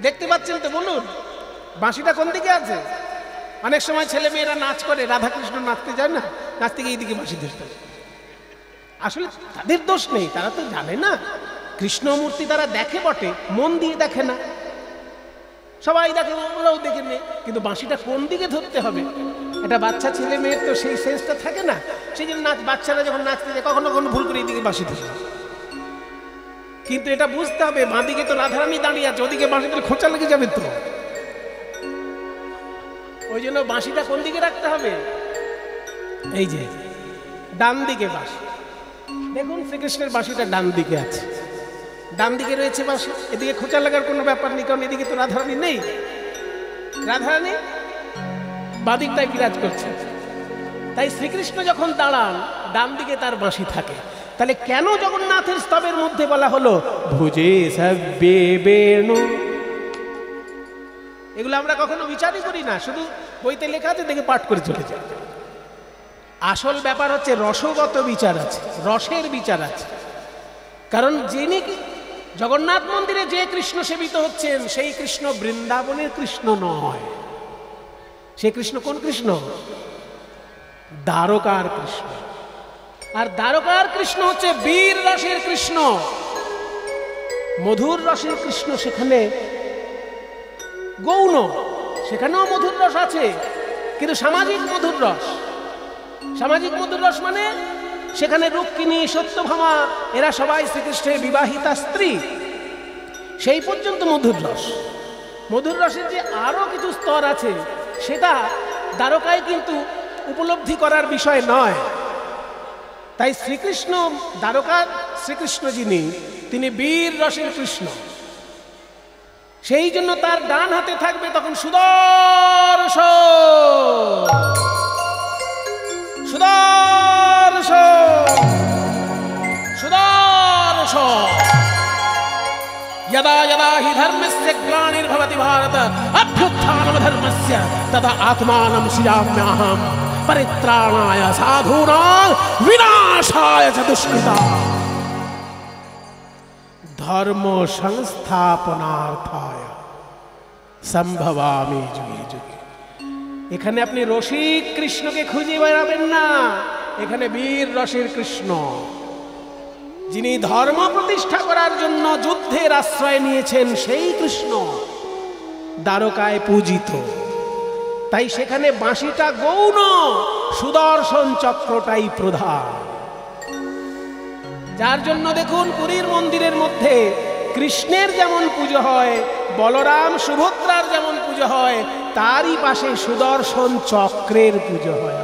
দেখতে পাচ্ছেন তো বলুন, বাঁশিটা কোন দিকে আছে? অনেক সময় ছেলে মেয়েরা নাচ করে, রাধাকৃষ্ণ নাচতে যায় না, নাচতে গিয়ে এইদিকে বাঁশি ধরতে। আসলে তাদের দোষ নেই, তারা তো জানে না। কৃষ্ণ মূর্তি তারা দেখে বটে, মন দিয়ে দেখে না। সবাই দেখে, ওরাও দেখে নেই, কিন্তু বাঁশিটা কোন দিকে ধরতে হবে এটা বাচ্চা ছেলে মেয়ের তো সেই সেন্সটা থাকে না। সেই জন্য বাচ্চারা যখন নাচতে যায় কখনো কখনো ভুল করে এইদিকে বাঁশি ধরে। কিন্তু এটা বুঝতে হবে, বাঁদিকে তো রাধারানী দাঁড়িয়ে আছে, ওদিকে বাঁশি ধরে খোঁচা লেগে যাবে তো। ওই জন্য বাঁশিটা কোন দিকে রাখতে হবে? এই যে ডান দিকে বাঁশি। দেখুন শ্রীকৃষ্ণের বাঁশিটা ডান দিকে আছে, ডান দিকে রয়েছে বাঁশি। এদিকে খোঁচা লাগার কোনো ব্যাপার নেই, কারণ এদিকে তো রাধারানী নেই। রাধারানী বাদিকটাই বিরাজ করছে। তাই শ্রীকৃষ্ণ যখন দাঁড়ান ডান দিকে তার বাঁশি থাকে। তাহলে কেন জগন্নাথের স্তবের মধ্যে বলা হলো ভুজে সব্যে বেণু? এগুলো আমরা কখনো বিচারই করি না, শুধু বইতে লেখা আছে দেখে পাঠ করে চলে যায়। আসল ব্যাপার হচ্ছে রসগত বিচার আছে, রসের বিচার আছে। কারণ যিনি জগন্নাথ মন্দিরে যে কৃষ্ণ সেবিত হচ্ছেন সেই কৃষ্ণ বৃন্দাবনের কৃষ্ণ নয়। সে কৃষ্ণ কোন কৃষ্ণ? দ্বারকার কৃষ্ণ। আর দ্বারকার কৃষ্ণ হচ্ছে বীর রসের কৃষ্ণ, মধুর রসের কৃষ্ণ। সেখানে গৌণ, সেখানেও মধুর রস আছে, কিন্তু সামাজিক মধুর রস। সামাজিক মধুর রস মানে সেখানে রুক্মিণী, সত্যভামা এরা সবাই শ্রীকৃষ্ণের বিবাহিতা স্ত্রী, সেই পর্যন্ত মধুর রস। মধুর রসের যে আরো কিছু স্তর আছে সেটা দ্বারকায় কিন্তু উপলব্ধি করার বিষয় নয়। তাই শ্রীকৃষ্ণ দ্বারকার শ্রীকৃষ্ণ যিনি, তিনি বীর রসের কৃষ্ণ। সেই জন্য তার ডান হাতে থাকবে তখন সুদর্শন, সুদর্শন, সুদর্শন। यदा यदा हि धर्मस्य ग्लानिर्भवति भारत अभ्युत्थानं धर्मस्य तदा आत्मानं सृजाम्यहं परित्राणाय साधूनां विनाशाय च दुष्कृतां धर्म संस्थापनार्थाय সম্ভবামি যুগে যুগে। এখানে আপনি রসিক কৃষ্ণকে খুঁজে বেড়াবেন না, এখানে বীর রসের কৃষ্ণ, যিনি ধর্ম প্রতিষ্ঠা করার জন্য যুদ্ধের আশ্রয় নিয়েছেন সেই কৃষ্ণ দ্বারকায় পূজিত। তাই সেখানে বাঁশিটা গৌণ, সুদর্শন চক্রটাই প্রধান। যার জন্য দেখুন পুরীর মন্দিরের মধ্যে কৃষ্ণের যেমন পুজো হয়, বলরাম সুভদ্রার যেমন পুজো হয়, তারই পাশে সুদর্শন চক্রের পুজো হয়।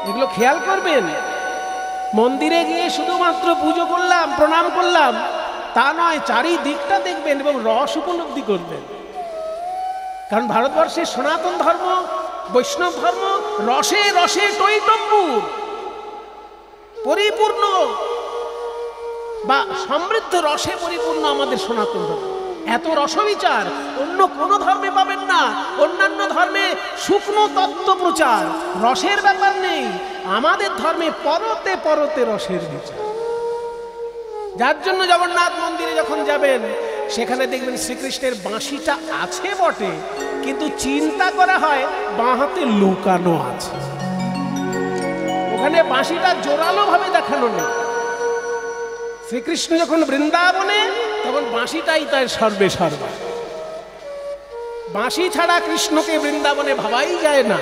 এগুলো খেয়াল করবেন। মন্দিরে গিয়ে শুধুমাত্র পুজো করলাম, প্রণাম করলাম তা নয়, চারিদিকটা দেখবেন এবং রস উপলব্ধি করবেন। কারণ ভারতবর্ষের সনাতন ধর্ম, বৈষ্ণব ধর্ম রসে রসে টইটম্বুর, পরিপূর্ণ বা সমৃদ্ধ রসে পরিপূর্ণ আমাদের সনাতন ধর্ম। এত রসবিচার অন্য কোনো ধর্মে পাবেন না। অন্যান্য ধর্মে শুকনো তত্ত্ব প্রচার, রসের ব্যাপার নেই। আমাদের ধর্মে পরতে পরতে রসের বিচার। যার জন্য জগন্নাথ মন্দিরে যখন যাবেন সেখানে দেখবেন শ্রীকৃষ্ণের বাঁশিটা আছে বটে, কিন্তু চিন্তা করা হয় বাঁ হাতে লুকানো আছে। ওখানে বাঁশিটা জোরালো ভাবে দেখানো নেই। শ্রীকৃষ্ণ যখন বৃন্দাবনে, তখন বাঁশিটাই তার সর্বে সর্বা। বাঁশি ছাড়া কৃষ্ণকে বৃন্দাবনে ভাবাই যায় না,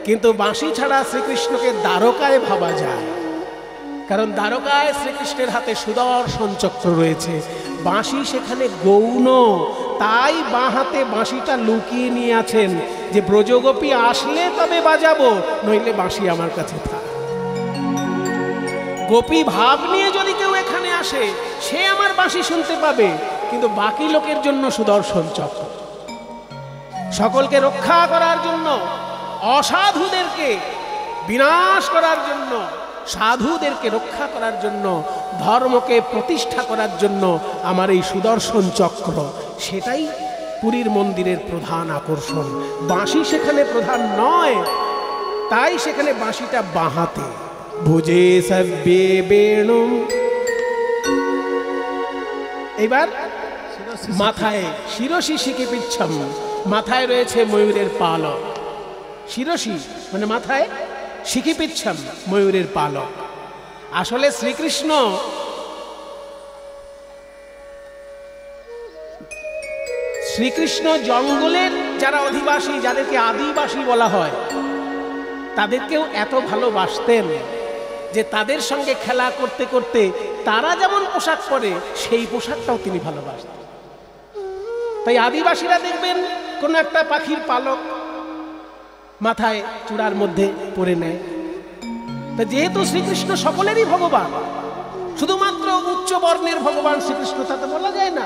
কিন্তু বাঁশি ছাড়া শ্রীকৃষ্ণকে দ্বারকায় ভাবা যায়। কারণ দ্বারকায় শ্রীকৃষ্ণের হাতে সুদর্শন চক্র রয়েছে, বাঁশি সেখানে গৌণ, তাই বাঁ হাতে বাঁশিটা লুকিয়ে নিয়ে আছেন যে ব্রজগোপী আসলে তবে বাজাবো, নইলে বাঁশি আমার কাছে থাক। গোপী ভাব নিয়ে যদি কেউ এখানে আসে, সে আমার বাঁশি শুনতে পাবে, কিন্তু বাকি লোকের জন্য সুদর্শন চক্র। সকলকে রক্ষা করার জন্য, অসাধুদেরকে বিনাশ করার জন্য, সাধুদেরকে রক্ষা করার জন্য, ধর্মকে প্রতিষ্ঠা করার জন্য আমার এই সুদর্শন চক্র, সেটাই পুরীর মন্দিরের প্রধান আকর্ষণ। বাঁশি সেখানে প্রধান নয়, তাই সেখানে বাঁশিটা বাঁহাতে। ভুজে সব্যে বেণু, এবার মাথায় শিরসি শিখি পিচ্ছম, মাথায় রয়েছে ময়ূরের পালক। শিরসি মানে মাথায়, শিখি পিচ্ছম ময়ূরের পালক। আসলে শ্রীকৃষ্ণ জঙ্গলের যারা অধিবাসী, যাদেরকে আদিবাসী বলা হয়, তাদেরকেও এত ভালোবাসতেন যে তাদের সঙ্গে খেলা করতে করতে তারা যেমন পোশাক পরে, সেই পোশাকটাও তিনি ভালোবাসতেন। তাই আদিবাসীরা দেখবেন কোনো একটা পাখির পালক মাথায় চূড়ার মধ্যে পরে নেয়। তা যেহেতু শ্রীকৃষ্ণ সকলেরই ভগবান, শুধুমাত্র উচ্চ বর্ণের ভগবান শ্রীকৃষ্ণ তা তো বলা যায় না,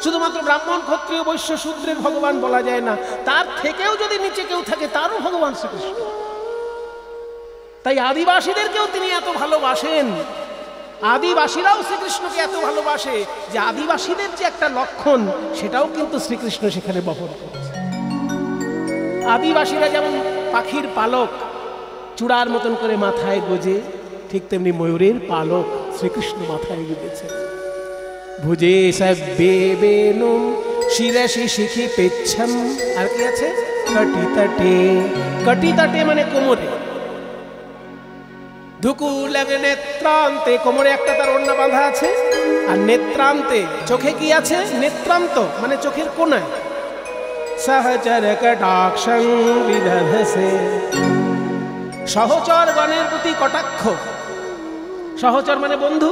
শুধুমাত্র ব্রাহ্মণ ক্ষত্রিয় বৈশ্য শূদ্রের ভগবান বলা যায় না, তার থেকেও যদি নিচে কেউ থাকে তারও ভগবান শ্রীকৃষ্ণ। তাই আদিবাসীদেরকেও তিনি এত ভালোবাসেন, আদিবাসীরাও শ্রীকৃষ্ণকে এত ভালোবাসে যে আদিবাসীদের যে একটা লক্ষণ, সেটাও কিন্তু শ্রীকৃষ্ণ সেখানে বহন করেছে। আদিবাসীরা যেমন পাখির পালক চূড়ার মতন করে মাথায় গোজে, ঠিক তেমনি ময়ূরের পালক শ্রীকৃষ্ণ মাথায় গুঁজেছে। ভুজে সব্যে বেণু শিরসি শিখি পিচ্ছম, আর কি আছে? কটি তটে, কটি তটে মানে কোমরে, ধুকু লাগে নেত্রান্তে, কোমরে একটা তার ওড়না বাঁধা আছে, আর নেত্রান্তে চোখে কি আছে? নেত্রান্ত মানে চোখের কোনায়। সহচর কটাক্ষং বিদধসে, সহচর গণের প্রতি কটাক্ষ। সহচর মানে বন্ধু,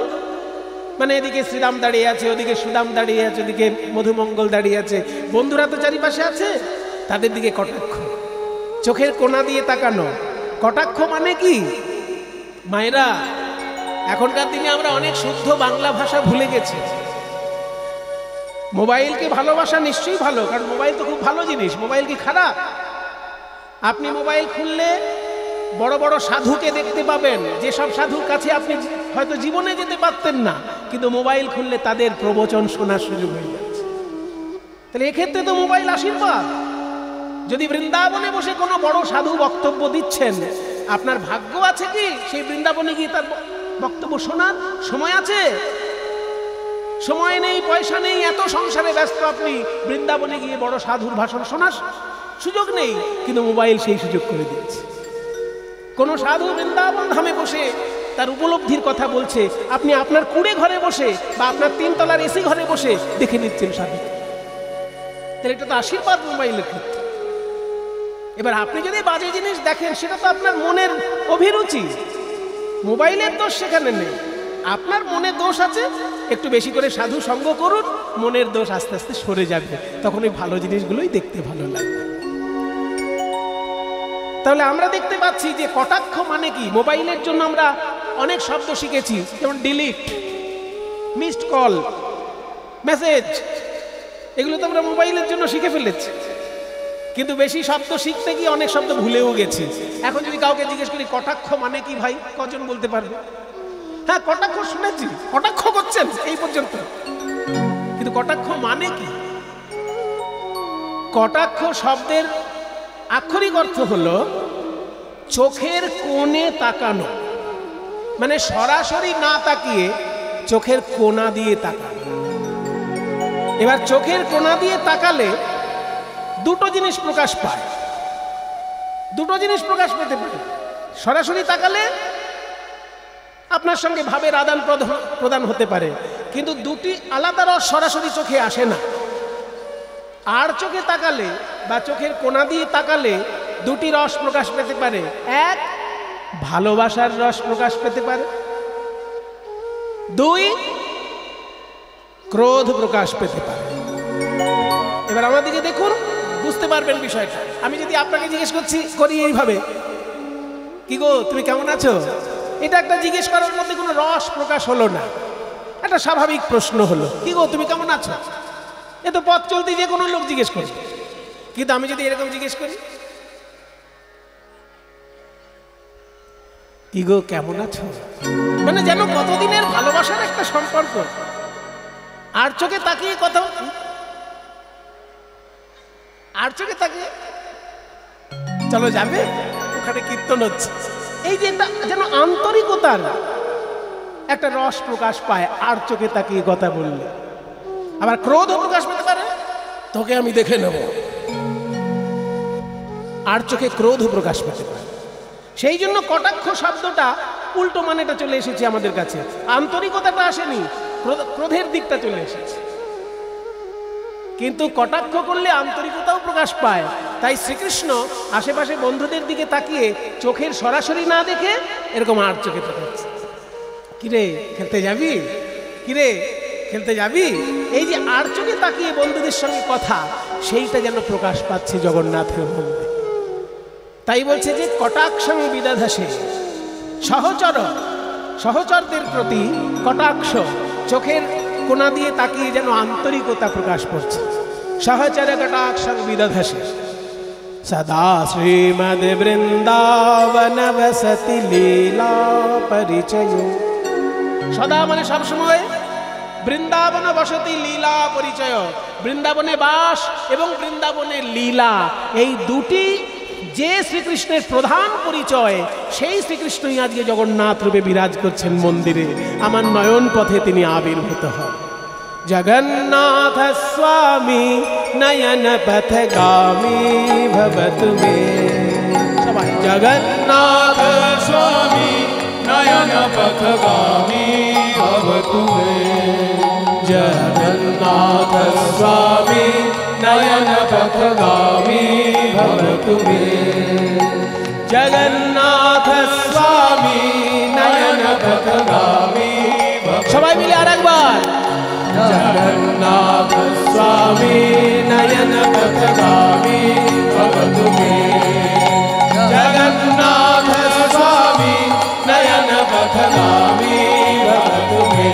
মানে এদিকে শ্রীরাম দাঁড়িয়ে আছে, ওদিকে সুদাম দাঁড়িয়ে আছে, ওদিকে মধুমঙ্গল দাঁড়িয়ে আছে, বন্ধুরা তো চারিপাশে আছে, তাদের দিকে কটাক্ষ, চোখের কোনা দিয়ে তাকানো। কটাক্ষ মানে কি? মায়েরা, এখনকার দিনে আমরা অনেক শুদ্ধ বাংলা ভাষা ভুলে গেছি। মোবাইলকে ভালোবাসা নিশ্চয়ই ভালো, কারণ মোবাইল তো খুব ভালো জিনিস। মোবাইল কি খারাপ? আপনি মোবাইল খুললে বড় বড় সাধুকে দেখতে পাবেন, যেসব সাধুর কাছে আপনি হয়তো জীবনে যেতে পারতেন না, কিন্তু মোবাইল খুললে তাদের প্রবচন শোনার সুযোগ হয়ে যাচ্ছে। তাহলে এক্ষেত্রে তো মোবাইল আশীর্বাদ। যদি বৃন্দাবনে বসে কোনো বড় সাধু বক্তব্য দিচ্ছেন, আপনার ভাগ্য আছে কি সেই বৃন্দাবনে গিয়ে তার বক্তব্য শোনার? সময় আছে? সময় নেই, পয়সা নেই, এত সংসারে ব্যস্ত, আপনি বৃন্দাবনে গিয়ে বড় সাধুর ভাষণ শোনার সুযোগ নেই, কিন্তু মোবাইল সেই সুযোগ করে দিয়েছে। কোন সাধু বৃন্দাবন ধামে বসে তার উপলব্ধির কথা বলছে, আপনি আপনার কুড়ে ঘরে বসে বা আপনার 3 তলার এসি ঘরে বসে দেখে নিচ্ছেন সাধু। তাহলে এটা তো আশীর্বাদ মোবাইলের ক্ষেত্রে। এবার আপনি যদি বাজে জিনিস দেখেন, সেটা তো আপনার মনের অভিরুচি, মোবাইলের দোষ সেখানে নেই। আপনার মনের দোষ আছে, একটু বেশি করে সাধু সঙ্গ করুন, মনের দোষ আস্তে আস্তে সরে যাবে, তখন ওই ভালো জিনিসগুলোই দেখতে ভালো লাগবে। তাহলে আমরা দেখতে পাচ্ছি যে কটাক্ষ মানে কি। মোবাইলের জন্য আমরা অনেক শব্দ শিখেছি, যেমন ডিলিট, মিসড কল, মেসেজ, এগুলো তো আমরা মোবাইলের জন্য শিখে ফেলেছি। কিন্তু বেশি শব্দ শিখতে গিয়ে অনেক শব্দ ভুলেও গেছি। এখন যদি কাউকে জিজ্ঞেস করি কটাক্ষ মানে কি ভাই, কজন বলতে পারবে? হ্যাঁ, কটাক্ষ শুনেছি, কটাক্ষ করছেন এই পর্যন্ত, কিন্তু কটাক্ষ মানে কি? কটাক্ষ শব্দের আক্ষরিক অর্থ হলো চোখের কোণে তাকানো, মানে সরাসরি না তাকিয়ে চোখের কোণা দিয়ে তাকানো। এবার চোখের কোণা দিয়ে তাকালে দুটো জিনিস প্রকাশ পায়, দুটো জিনিস প্রকাশ পেতে পারে। সরাসরি তাকালে আপনার সঙ্গে ভাবের আদান প্রদান হতে পারে, কিন্তু দুটি আলাদা রস সরাসরি চোখে আসে না। আর চোখে তাকালে বা চোখের কোণা দিয়ে তাকালে দুটি রস প্রকাশ পেতে পারে। এক, ভালোবাসার রস প্রকাশ পেতে পারে। দুই, ক্রোধ প্রকাশ পেতে পারে। এবার আমার দিকে দেখুন, বুঝতে পারবেন বিষয়টা। আমি যদি আপনাকে জিজ্ঞেস করি এইভাবে, কি গো তুমি কেমন আছো, এটা একটা জিজ্ঞেস করার মধ্যে কোনো রস প্রকাশ হলো না, একটা স্বাভাবিক প্রশ্ন হলো, কি গো তুমি কেমন আছো। এ তো পথ চলতে যে কোনো লোক জিজ্ঞেস করে। কিন্তু আমি যদি এরকম জিজ্ঞেস করি, কি গো কেমন আছো, মানে যেন কতদিনের ভালোবাসার একটা সম্পর্ক। আর চোখে তাকিয়ে কথা, আর চোখে তাকিয়ে চলো যাবে, ওখানে কীর্তন হচ্ছে। এই যে যেন আন্তরিকতার একটা রস প্রকাশ পায় আর চোখে তাকিয়ে কথা বললে। আবার ক্রোধও প্রকাশ পেতে পারে, তোকে আমি দেখে নেব, আর চোখে ক্রোধ প্রকাশ পেতে পারে। সেই জন্য কটাক্ষ শব্দটা উল্টো মানেটা চলে এসেছে আমাদের কাছে, আন্তরিকতাটা আসেনি, ক্রোধের দিকটা চলে এসেছে। কিন্তু কটাক্ষ করলে আন্তরিকতাও প্রকাশ পায়। তাই শ্রীকৃষ্ণ আশেপাশে বন্ধুদের দিকে তাকিয়ে চোখের সরাসরি না দেখে এরকম আর চোখে তাকাচ্ছে, কিরে খেলতে যাবি, কিরে খেলতে যাবি। এই যে আর চোখে তাকিয়ে বন্ধুদের সঙ্গে কথা, সেইটা যেন প্রকাশ পাচ্ছে জগন্নাথের মধ্যে। তাই বলছে যে কটাক্ষং বিদধাসে, সহচরদের প্রতি কটাক্ষ, চোখের কোণা দিয়ে তাকিয়ে যেন আন্তরিকতা প্রকাশ করছে। সহচর কটাক্ষং বিদধাসে সদা শ্রীমদ বৃন্দাবন বসতি লীলা পরিচয়। সদা মানে সবসময়, বৃন্দাবন বসতি লীলা পরিচয়, বৃন্দাবনে বাস এবং বৃন্দাবনের লীলা, এই দুটি যে শ্রীকৃষ্ণের প্রধান পরিচয়, সেই শ্রীকৃষ্ণই আজকে জগন্নাথ রূপে বিরাজ করছেন মন্দিরে। আমার নয়ন পথে তিনি আবির্ভূত হন। জগন্নাথ স্বামী নয়ন পথগামী ভবতু মে। সবাই জগন্নাথ স্বামী নয়ন পথগামী ভবতু মে। জগন্নাথ স্বামী নয়ন পথগামী ভবতু মে। জগন্নাথ স্বামী নয়ন পথগামী। সবাই মিলে আরেকবার, জগন্নাথ স্বামী নয়ন পথগামী ভবতু মে। জগন্নাথ স্বামী নয়ন পথগামী ভবতু মে।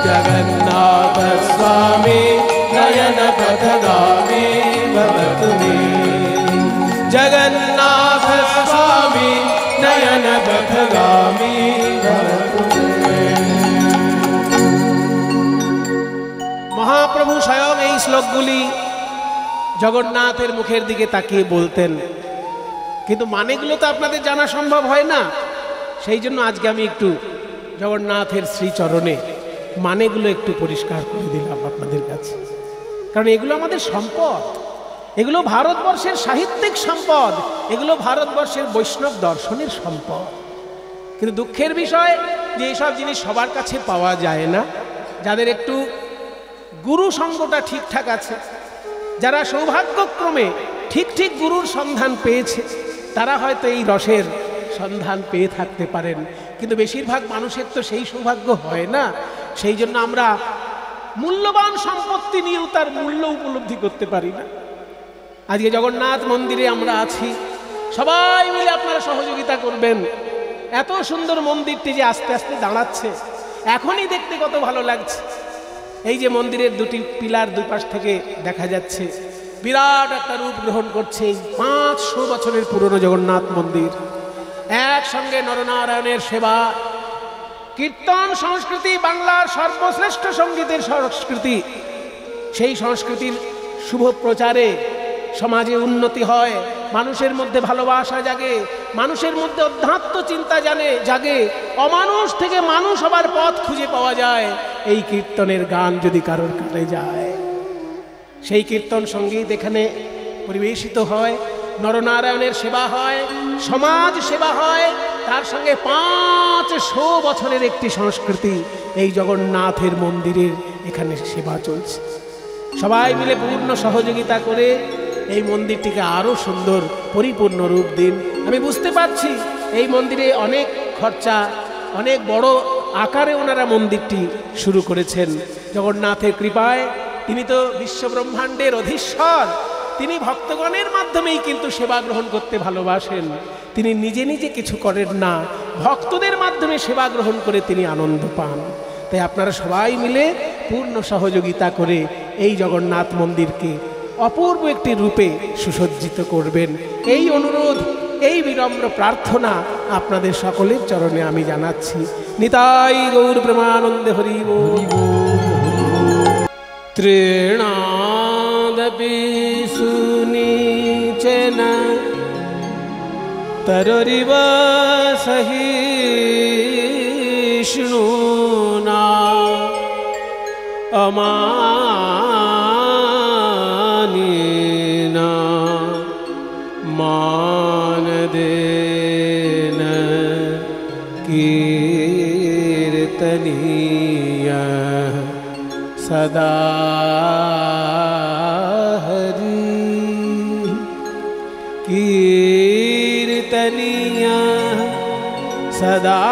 জগন্নাথ স্বামী নয়ন পথগামী ভবতু মে। জগন্নাথ স্বামী নয়ন পথগামী ভবতু মে। মহাপ্রভু স্বয়ং এই শ্লোকগুলি জগন্নাথের মুখের দিকে তাকিয়ে বলতেন, কিন্তু মানেগুলো তো আপনাদের জানা সম্ভব হয় না। সেই জন্য আজকে আমি একটু জগন্নাথের শ্রীচরণে মানেগুলো একটু পরিষ্কার করে দিলাম আপনাদের কাছে, কারণ এগুলো আমাদের সম্পদ, এগুলো ভারতবর্ষের সাহিত্যিক সম্পদ, এগুলো ভারতবর্ষের বৈষ্ণব দর্শনের সম্পদ। কিন্তু দুঃখের বিষয় যে এইসব জিনিস সবার কাছে পাওয়া যায় না। যাদের একটু গুরু সঙ্গটা ঠিকঠাক আছে, যারা সৌভাগ্যক্রমে ঠিক ঠিক গুরুর সন্ধান পেয়েছে, তারা হয়তো এই রসের সন্ধান পেয়ে থাকতে পারেন। কিন্তু বেশিরভাগ মানুষের তো সেই সৌভাগ্য হয় না। সেই জন্য আমরা মূল্যবান সম্পত্তি নিয়েও তার মূল্য উপলব্ধি করতে পারি না। আজকে জগন্নাথ মন্দিরে আমরা আছি, সবাই মিলে আপনারা সহযোগিতা করবেন। এত সুন্দর মন্দিরটি যে আস্তে আস্তে দাঁড়াচ্ছে, এখনই দেখতে কত ভালো লাগছে। এই যে মন্দিরের দুটি পিলার দুই পাশ থেকে দেখা যাচ্ছে, বিরাট একটা রূপ গ্রহণ করছে। 500 বছরের পুরনো জগন্নাথ মন্দির, একসঙ্গে নরনারায়ণের সেবা, কীর্তন সংস্কৃতি, বাংলার সর্বশ্রেষ্ঠ সঙ্গীতের সংস্কৃতি। সেই সংস্কৃতির শুভ প্রচারে সমাজে উন্নতি হয়, মানুষের মধ্যে ভালোবাসা জাগে, মানুষের মধ্যে অধ্যাত্ম চিন্তা জাগে, অমানুষ থেকে মানুষ হবার পথ খুঁজে পাওয়া যায় এই কীর্তনের গান যদি কারোর কানে যায়। সেই কীর্তন সঙ্গীত এখানে পরিবেশিত হয়, নরনারায়ণের সেবা হয়, সমাজ সেবা হয়, তার সঙ্গে 500 বছরের একটি সংস্কৃতি। এই জগন্নাথের মন্দিরের এখানে সেবা চলছে। সবাই মিলে পূর্ণ সহযোগিতা করে এই মন্দিরটিকে আরো সুন্দর পরিপূর্ণ রূপ দিন। আমি বুঝতে পারছি এই মন্দিরে অনেক খরচা, অনেক বড় আকারে ওনারা মন্দিরটি শুরু করেছেন। জগন্নাথের কৃপায় তিনি তো বিশ্বব্রহ্মাণ্ডের অধীশ্বর, তিনি ভক্তগণের মাধ্যমেই কিন্তু সেবা গ্রহণ করতে ভালোবাসেন। তিনি নিজে নিজে কিছু করেন না, ভক্তদের মাধ্যমে সেবা গ্রহণ করে তিনি আনন্দ পান। তাই আপনারা সবাই মিলে পূর্ণ সহযোগিতা করে এই জগন্নাথ মন্দিরকে অপূর্ব একটি রূপে সুসজ্জিত করবেন, এই অনুরোধ, এই বিনম্র প্রার্থনা আপনাদের সকলের চরণে আমি জানাচ্ছি। নিতাই গৌর প্রেমানন্দে হরি বল। তৃণাদপি সুনীচেন তররিব সহিষ্ণুনা অমানিনা মানদেন কীর্তনীয় সদা হরি, কীর্তনীয় সদা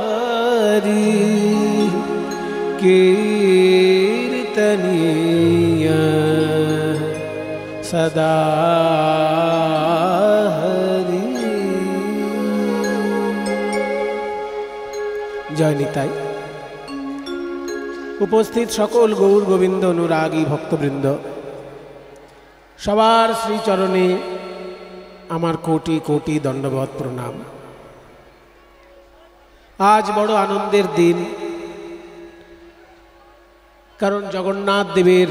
হরি, কীর্তনীয় সদা হরি। জয় নিতাই। উপস্থিত সকল গৌর গোবিন্দ অনুরাগী ভক্তবৃন্দ, সবার শ্রীচরণে আমার কোটি কোটি দণ্ডবৎ প্রণাম। আজ বড় আনন্দের দিন, কারণ জগন্নাথ দেবের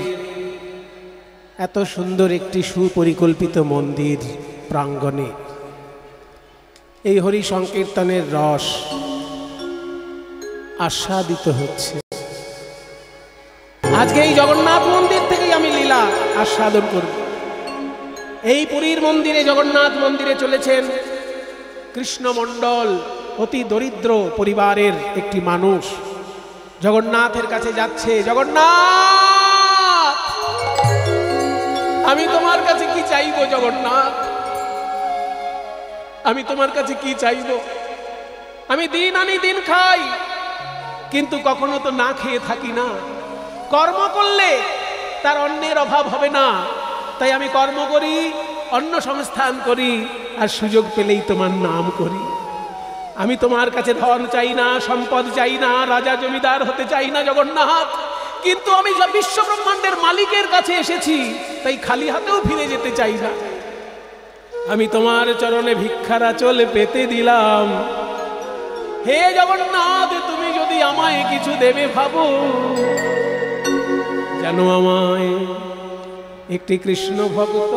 এত সুন্দর একটি সুপরিকল্পিত মন্দির প্রাঙ্গণে এই হরি সংকীর্তনের রস আস্বাদিত হচ্ছে। আজকে এই জগন্নাথ মন্দির থেকেই আমি লীলা আস্বাদন করব। এই পুরীর মন্দিরে, জগন্নাথ মন্দিরে চলেছেন কৃষ্ণমণ্ডল, অতি দরিদ্র পরিবারের একটি মানুষ জগন্নাথের কাছে যাচ্ছে। জগন্নাথ, আমি তোমার কাছে কি চাইবো? জগন্নাথ, আমি তোমার কাছে কি চাইবো? আমি দিন আনি দিন খাই, কিন্তু কখনো তো না খেয়ে থাকি না। কর্ম করলে তার অন্যের অভাব হবে না, তাই আমি কর্ম করি, অন্ন সংস্থান করি, আর সুযোগ পেলেই তোমার নাম করি। আমি তোমার কাছে ধন চাই না, সম্পদ চাই না, রাজা জমিদার হতে চাই না জগন্নাথ, কিন্তু আমি বিশ্ব ব্রহ্মাণ্ডের মালিকের কাছে এসেছি, তাই খালি হাতেও ফিরে যেতে চাই না। আমি তোমার চরণে ভিক্ষার আঁচল পেতে দিলাম। হে জগন্নাথ, তুমি যদি আমায় কিছু দেবে ভাবো, যেন আমায় একটি কৃষ্ণ ভক্ত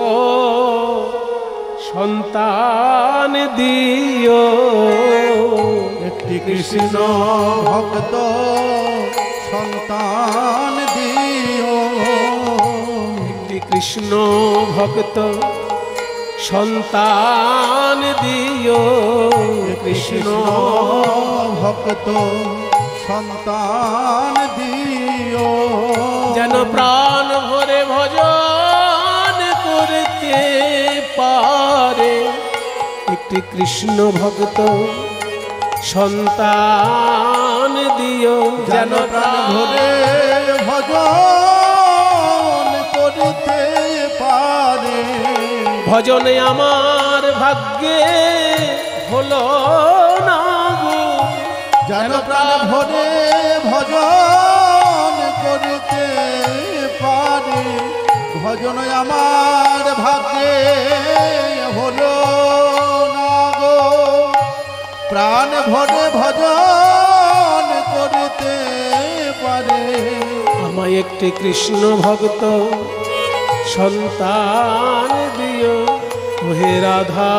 সন্তান দিও, একটি কৃষ্ণ ভক্ত সন্তান দিও, একটি কৃষ্ণ ভক্ত সন্তান দিও, কৃষ্ণ ভক্ত সন্তান দিও, যেন প্রাণ ভরে ভজন করতে পারে। একটি কৃষ্ণ ভক্ত সন্তান দিও, যেন প্রাণ ভরে ভজন করতে পারে। ভজনে আমার ভাগ্যে হলো না গো, যেন প্রাণ ভরে ভজন করতে পারে। ভজন আমার ভাগ্যে হলো না গো, প্রাণ ভরে ভজন করতে পারে। আমায় একটি কৃষ্ণ ভক্ত সন্তান দিও, হে রাধা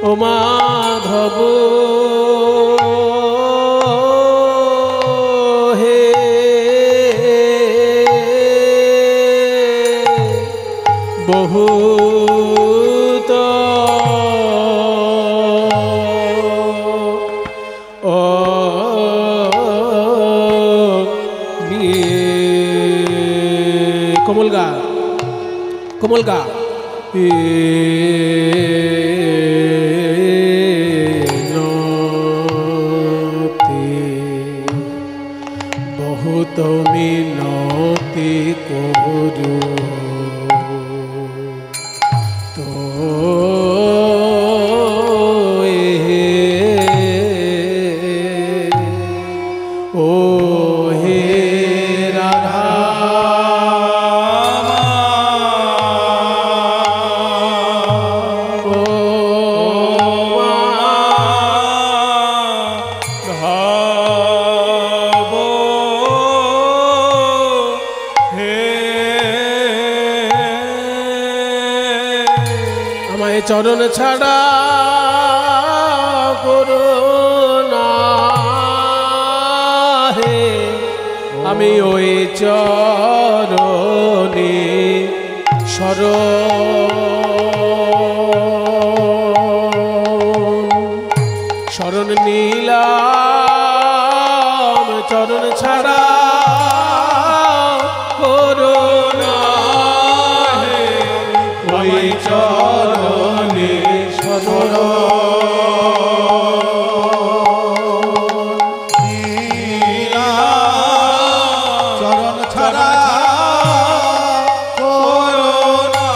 ও মাধব বহুত কোমলগা কোমলগা বহুত মিনতি করু তো ও হে রাধা চরণ ছাড়া করো না হে আমি ওই চরণে শরণ নীলাম চরণ ছাড়া করো না হে ওই চরণে চরণ ছাড়া করুণা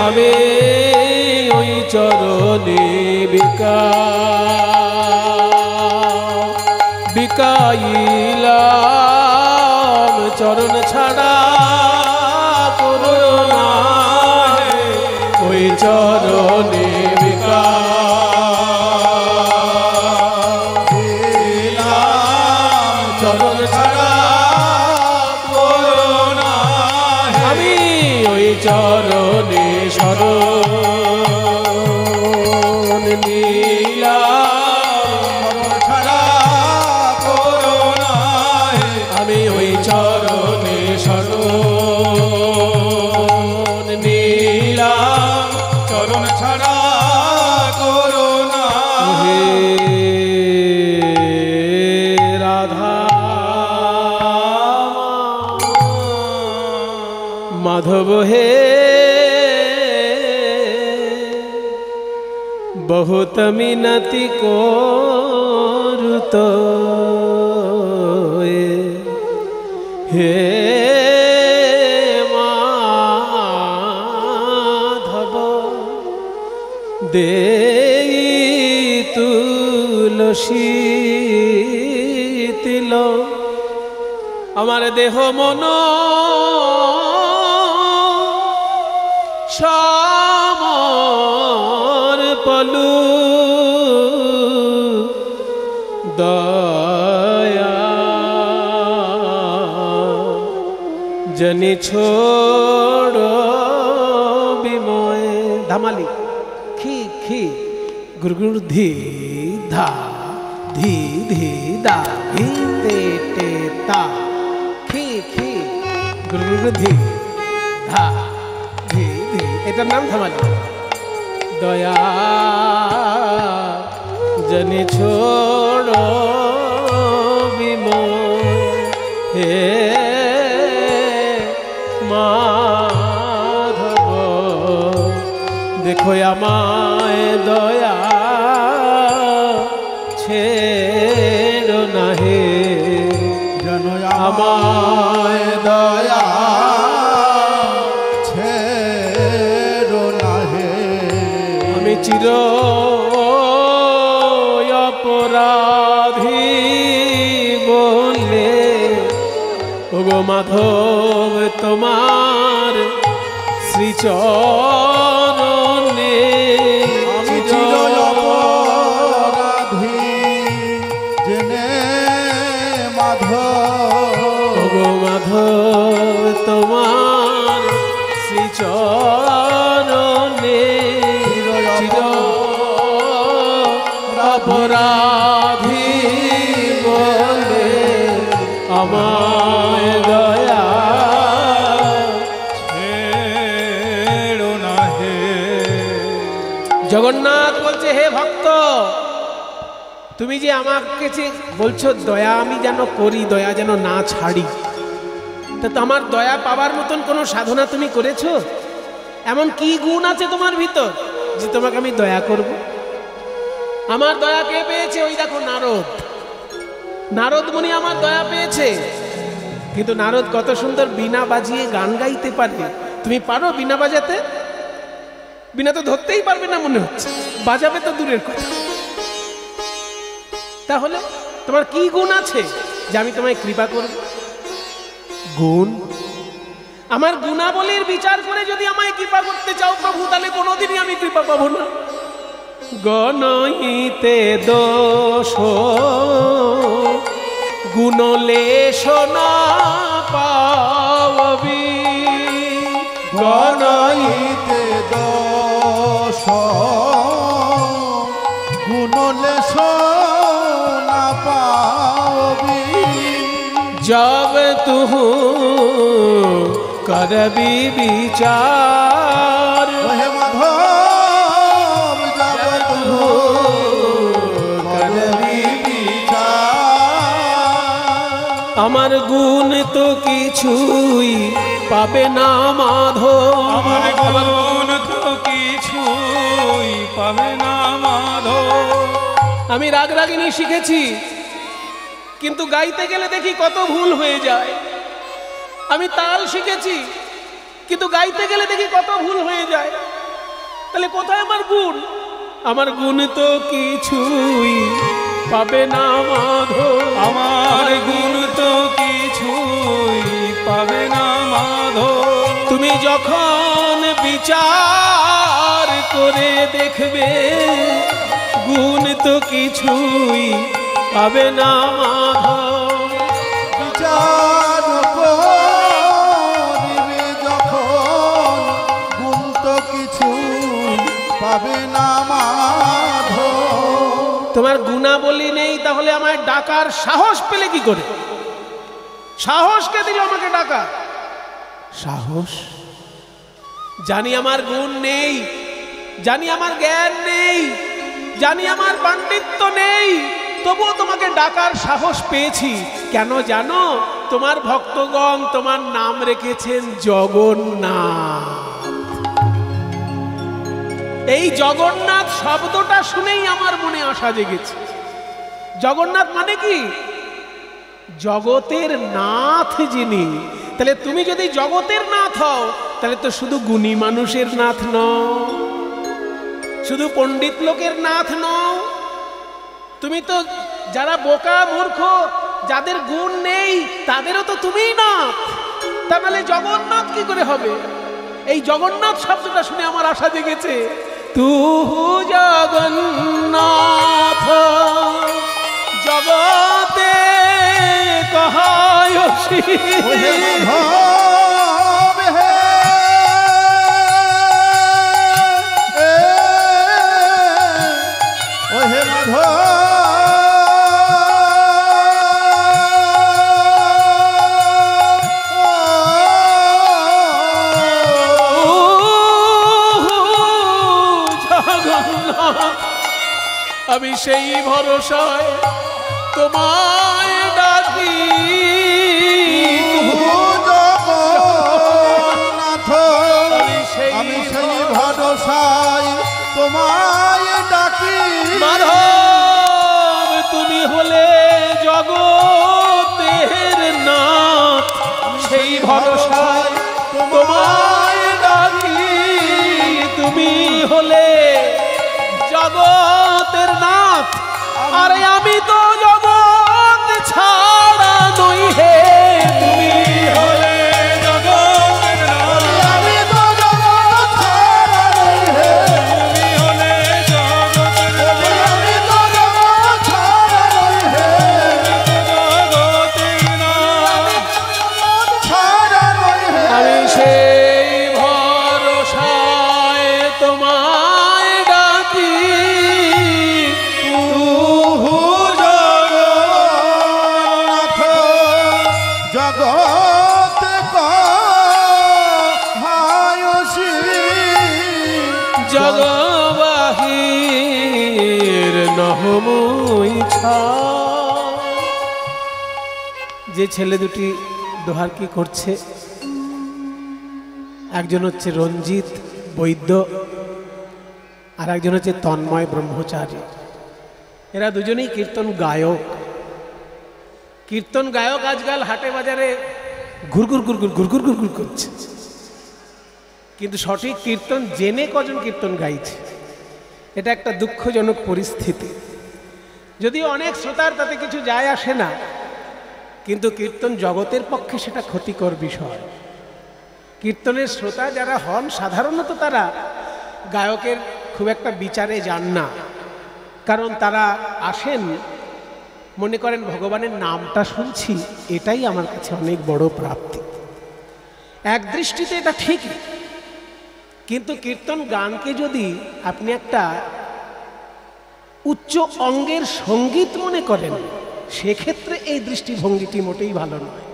আমি ওই চরণে বিকাইলাম চরণ ছাড়া করুণা ওই চরণে চরণ ছাড়া করুণা আমি ওই চরণে শরণ নীলাম ছাড়া করুণা আমি ওই চরণে শরণ নীলাম চরণ ছাড়া করুণা হে রাধা মাধব হে बहुत मिनति कोरुत हे माधव दे तुलसी तिल আমার দেহ মন পলু দয়া জনি ছোড় বিময় ধামালি খি খি গুরগুর ধি ধা ধি ধি দা ধি তে তে তা খি খি গুরগুর ধি ধা ধি ধি এটার নাম ধামালি দয়া জনি ছোড়ো বিময় হে মাধব দেখো আমায় দয়া ছেড়ো না হে যেন আমায় দয়া ছেড়ো না হে আমি চির অপরাধী বলে ওগো মাধব তোমার শ্রীচরণে আমি চির অপরাধী জেনে মাধব ওগো মাধব তোমার শ্রীচরণে চির অপরাধী বলে আমায় দয়া জগন্নাথ বলছে, হে ভক্ত, তুমি যে আমাকে যে বলছো দয়া আমি যেন করি, দয়া যেন না ছাড়ি, তা তো আমার দয়া পাবার মতন কোনো সাধনা তুমি করেছো? এমন কি গুণ আছে তোমার ভিতর যে তোমাকে আমি দয়া করব? আমার দয়া কে পেয়েছে? ওই দেখো নারদ, নারদ মুনি আমার দয়া পেয়েছে। কিন্তু নারদ কত সুন্দর বীণা বাজিয়ে গান গাইতে পারে। তুমি পারো বীণা বাজাতে? বীণা তো ধরতেই পারবে না মনে হচ্ছে, বাজাবে তো দূরের কথা। তাহলে তোমার কি গুণ আছে যে আমি তোমায় কৃপা করব? গুণ? আমার গুণাবলীর বিচার করে যদি আমায় কৃপা করতে চাও প্রভু, তাহলে কোনোদিনই আমি কৃপা পাবো না। গণইতে দোষ গুণলেশ না পাবি, গণইতে দোষ গুণলেশ না পাবি, जब तू करबी विचार, हे माधव जब तू करबी विचार, আমার গুণ তো কিছুই পাবে না মাধব, আমার গুণ তো কিছুই পাবে না মাধব। আমি রাগ রাগিনী শিখেছি, কিন্তু গাইতে গেলে দেখি কত ভুল হয়ে যায়। আমি তাল শিখেছি, কিন্তু গাইতে গেলে দেখি কত ভুল হয়ে যায়। তাহলে কোথায় আমার গুণ? আমার গুণ তো কিছুই পাবে না মাধব, আমার গুণ তো কিছুই পাবে না মাধব। তুমি যখন বিচার করে দেখবে গুণ তো কিছুই পাবে না মাধব। বিচার করিবে যখন গুণ তো কিছু পাবে না মাধব। তোমার গুণাবলী নেই, তাহলে আমায় ডাকার সাহস পেলে কি করে? সাহসকে দিল আমাকে ডাকা? সাহস? জানি আমার গুণ নেই, জানি আমার জ্ঞান নেই, জানি আমার পাণ্ডিত্য নেই, তবুও তোমাকে ডাকার সাহস পেয়েছি। কেন জানো? তোমার ভক্তগণ তোমার নাম রেখেছেন জগন্নাথ। এই জগন্নাথ শব্দটা শুনেই আমার মনে আশা জেগেছে। জগন্নাথ মানে কি? জগতের নাথ যিনি। তাহলে তুমি যদি জগতের নাথ হও, তাহলে তো শুধু গুণী মানুষের নাথ নও, শুধু পণ্ডিত লোকের নাথ নও, তুমি তো যারা বোকা মূর্খ, যাদের গুণ নেই, তাদেরও তো তুমিই নাথ। তাহলে জগন্নাথ কি করে হবে? এই জগন্নাথ শব্দটা শুনে আমার আশা জেগেছে। তু জগন্নাথ জগতে কহায়সি, ওহে মাধব হে ওহে মাধব আমি সেই ভরসায় তোমায় ডাকি, জগন্নাথ আমি সেই ভরসায় তোমায় ডাকি। মাধব তুমি হলে জগতের নাথ, সেই ভরসায় তোমায় ডাকি। তুমি হলে জগতের নাথ, আরে আমি তো জগৎ ছাড়া নই হে। তুমি হলে জগতের নাথ, আমি তো জগৎ ছাড়া নই হে, তুমি হলে জগতের নাথ, আমি তো জগৎ ছাড়া নই হে, জগতের নাথ, ছাড়া নই হে। আমি সেই ভরসায় তোমায় ডাকি, তু যে ছেলে দুটি দোহারকি করছে, একজন হচ্ছে রঞ্জিত বৈদ্য আর একজন হচ্ছে তন্ময় ব্রহ্মচারী। এরা দুজনেই কীর্তন গায়ক। কীর্তন গায়ক আজকাল হাটে বাজারে ঘুরঘুর ঘুরঘুর ঘুরঘুর ঘুরঘুর করছে, কিন্তু সঠিক কীর্তন জেনে কজন কীর্তন গাইছে, এটা একটা দুঃখজনক পরিস্থিতি। যদিও অনেক শ্রোতার তাতে কিছু যায় আসে না, কিন্তু কীর্তন জগতের পক্ষে সেটা ক্ষতিকর বিষয়। কীর্তনের শ্রোতা যারা হন সাধারণত তারা গায়কের খুব একটা বিচারে যান না, কারণ তারা আসেন মনে করেন ভগবানের নামটা শুনছি, এটাই আমার কাছে অনেক বড় প্রাপ্তি। এক দৃষ্টিতে এটা ঠিকই, কিন্তু কীর্তন গানকে যদি আপনি একটা উচ্চ অঙ্গের সঙ্গীত মনে করেন, সেক্ষেত্রে এই দৃষ্টিভঙ্গিটি মোটেই ভালো নয়।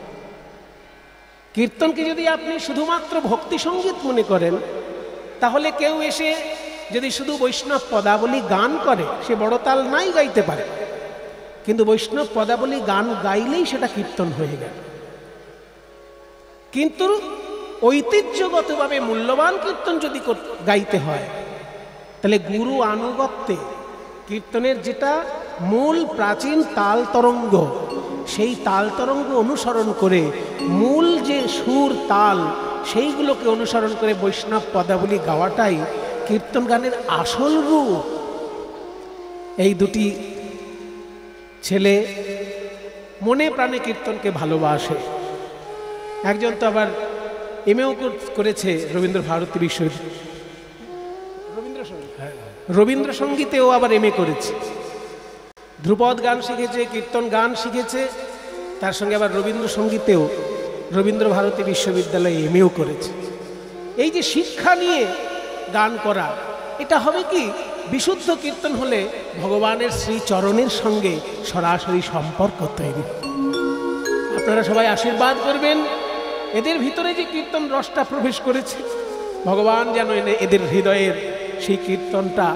কীর্তনকে যদি আপনি শুধুমাত্র ভক্তি সঙ্গীত মনে করেন, তাহলে কেউ এসে যদি শুধু বৈষ্ণব পদাবলী গান করে, সে বড় তাল নাই গাইতে পারে, কিন্তু বৈষ্ণব পদাবলী গান গাইলেই সেটা কীর্তন হয়ে গেল। কিন্তু ঐতিহ্যগতভাবে মূল্যবান কীর্তন যদি গাইতে হয়, তাহলে গুরু আনুগত্যে কীর্তনের যেটা মূল প্রাচীন তাল তরঙ্গ, সেই তাল তরঙ্গ অনুসরণ করে মূল যে সুর তাল, সেইগুলোকে অনুসরণ করে বৈষ্ণব পদাবলী গাওয়াটাই কীর্তন গানের আসল রূপ। এই দুটি ছেলে মনে প্রাণে কীর্তনকে ভালোবাসে। একজন তো আবার এমএও করেছে রবীন্দ্র ভারতী বিশ্ববিদ্যালয়, রবীন্দ্রসঙ্গীতেও আবার এমএ করেছে। ধ্রুপদ গান শিখেছে, কীর্তন গান শিখেছে, তার সঙ্গে আবার রবীন্দ্রসঙ্গীতেও রবীন্দ্র ভারতী বিশ্ববিদ্যালয়ে এমএও করেছে। এই যে শিক্ষা নিয়ে গান করা, এটা হবে কি বিশুদ্ধ কীর্তন হলে ভগবানের শ্রীচরণের সঙ্গে সরাসরি সম্পর্ক তৈরি। আপনারা সবাই আশীর্বাদ করবেন, এদের ভিতরে যে কীর্তন রসটা প্রবেশ করেছে, ভগবান যেন এদের হৃদয়ের সেই কীর্তনটা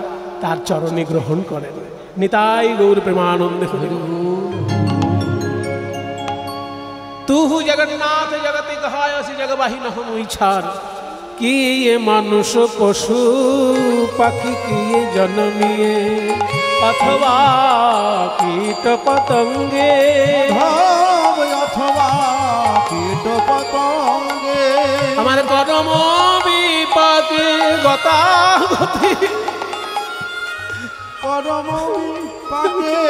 তার চরণে গ্রহণ করেন। নিতাই গৌর প্রেমানন্দে হরি। তুহু জগন্নাথ জগতে কহায় সে জগবাহি নহম ইচ্ছার, কি এ মানুষ পশু পাখি কি এ জন্মিয়ে, অথবা কীট পতঙ্গে, অথবা কীট পতঙ্গে, আমার কর্ম বিপাকে গতাগতি, পরম পাকে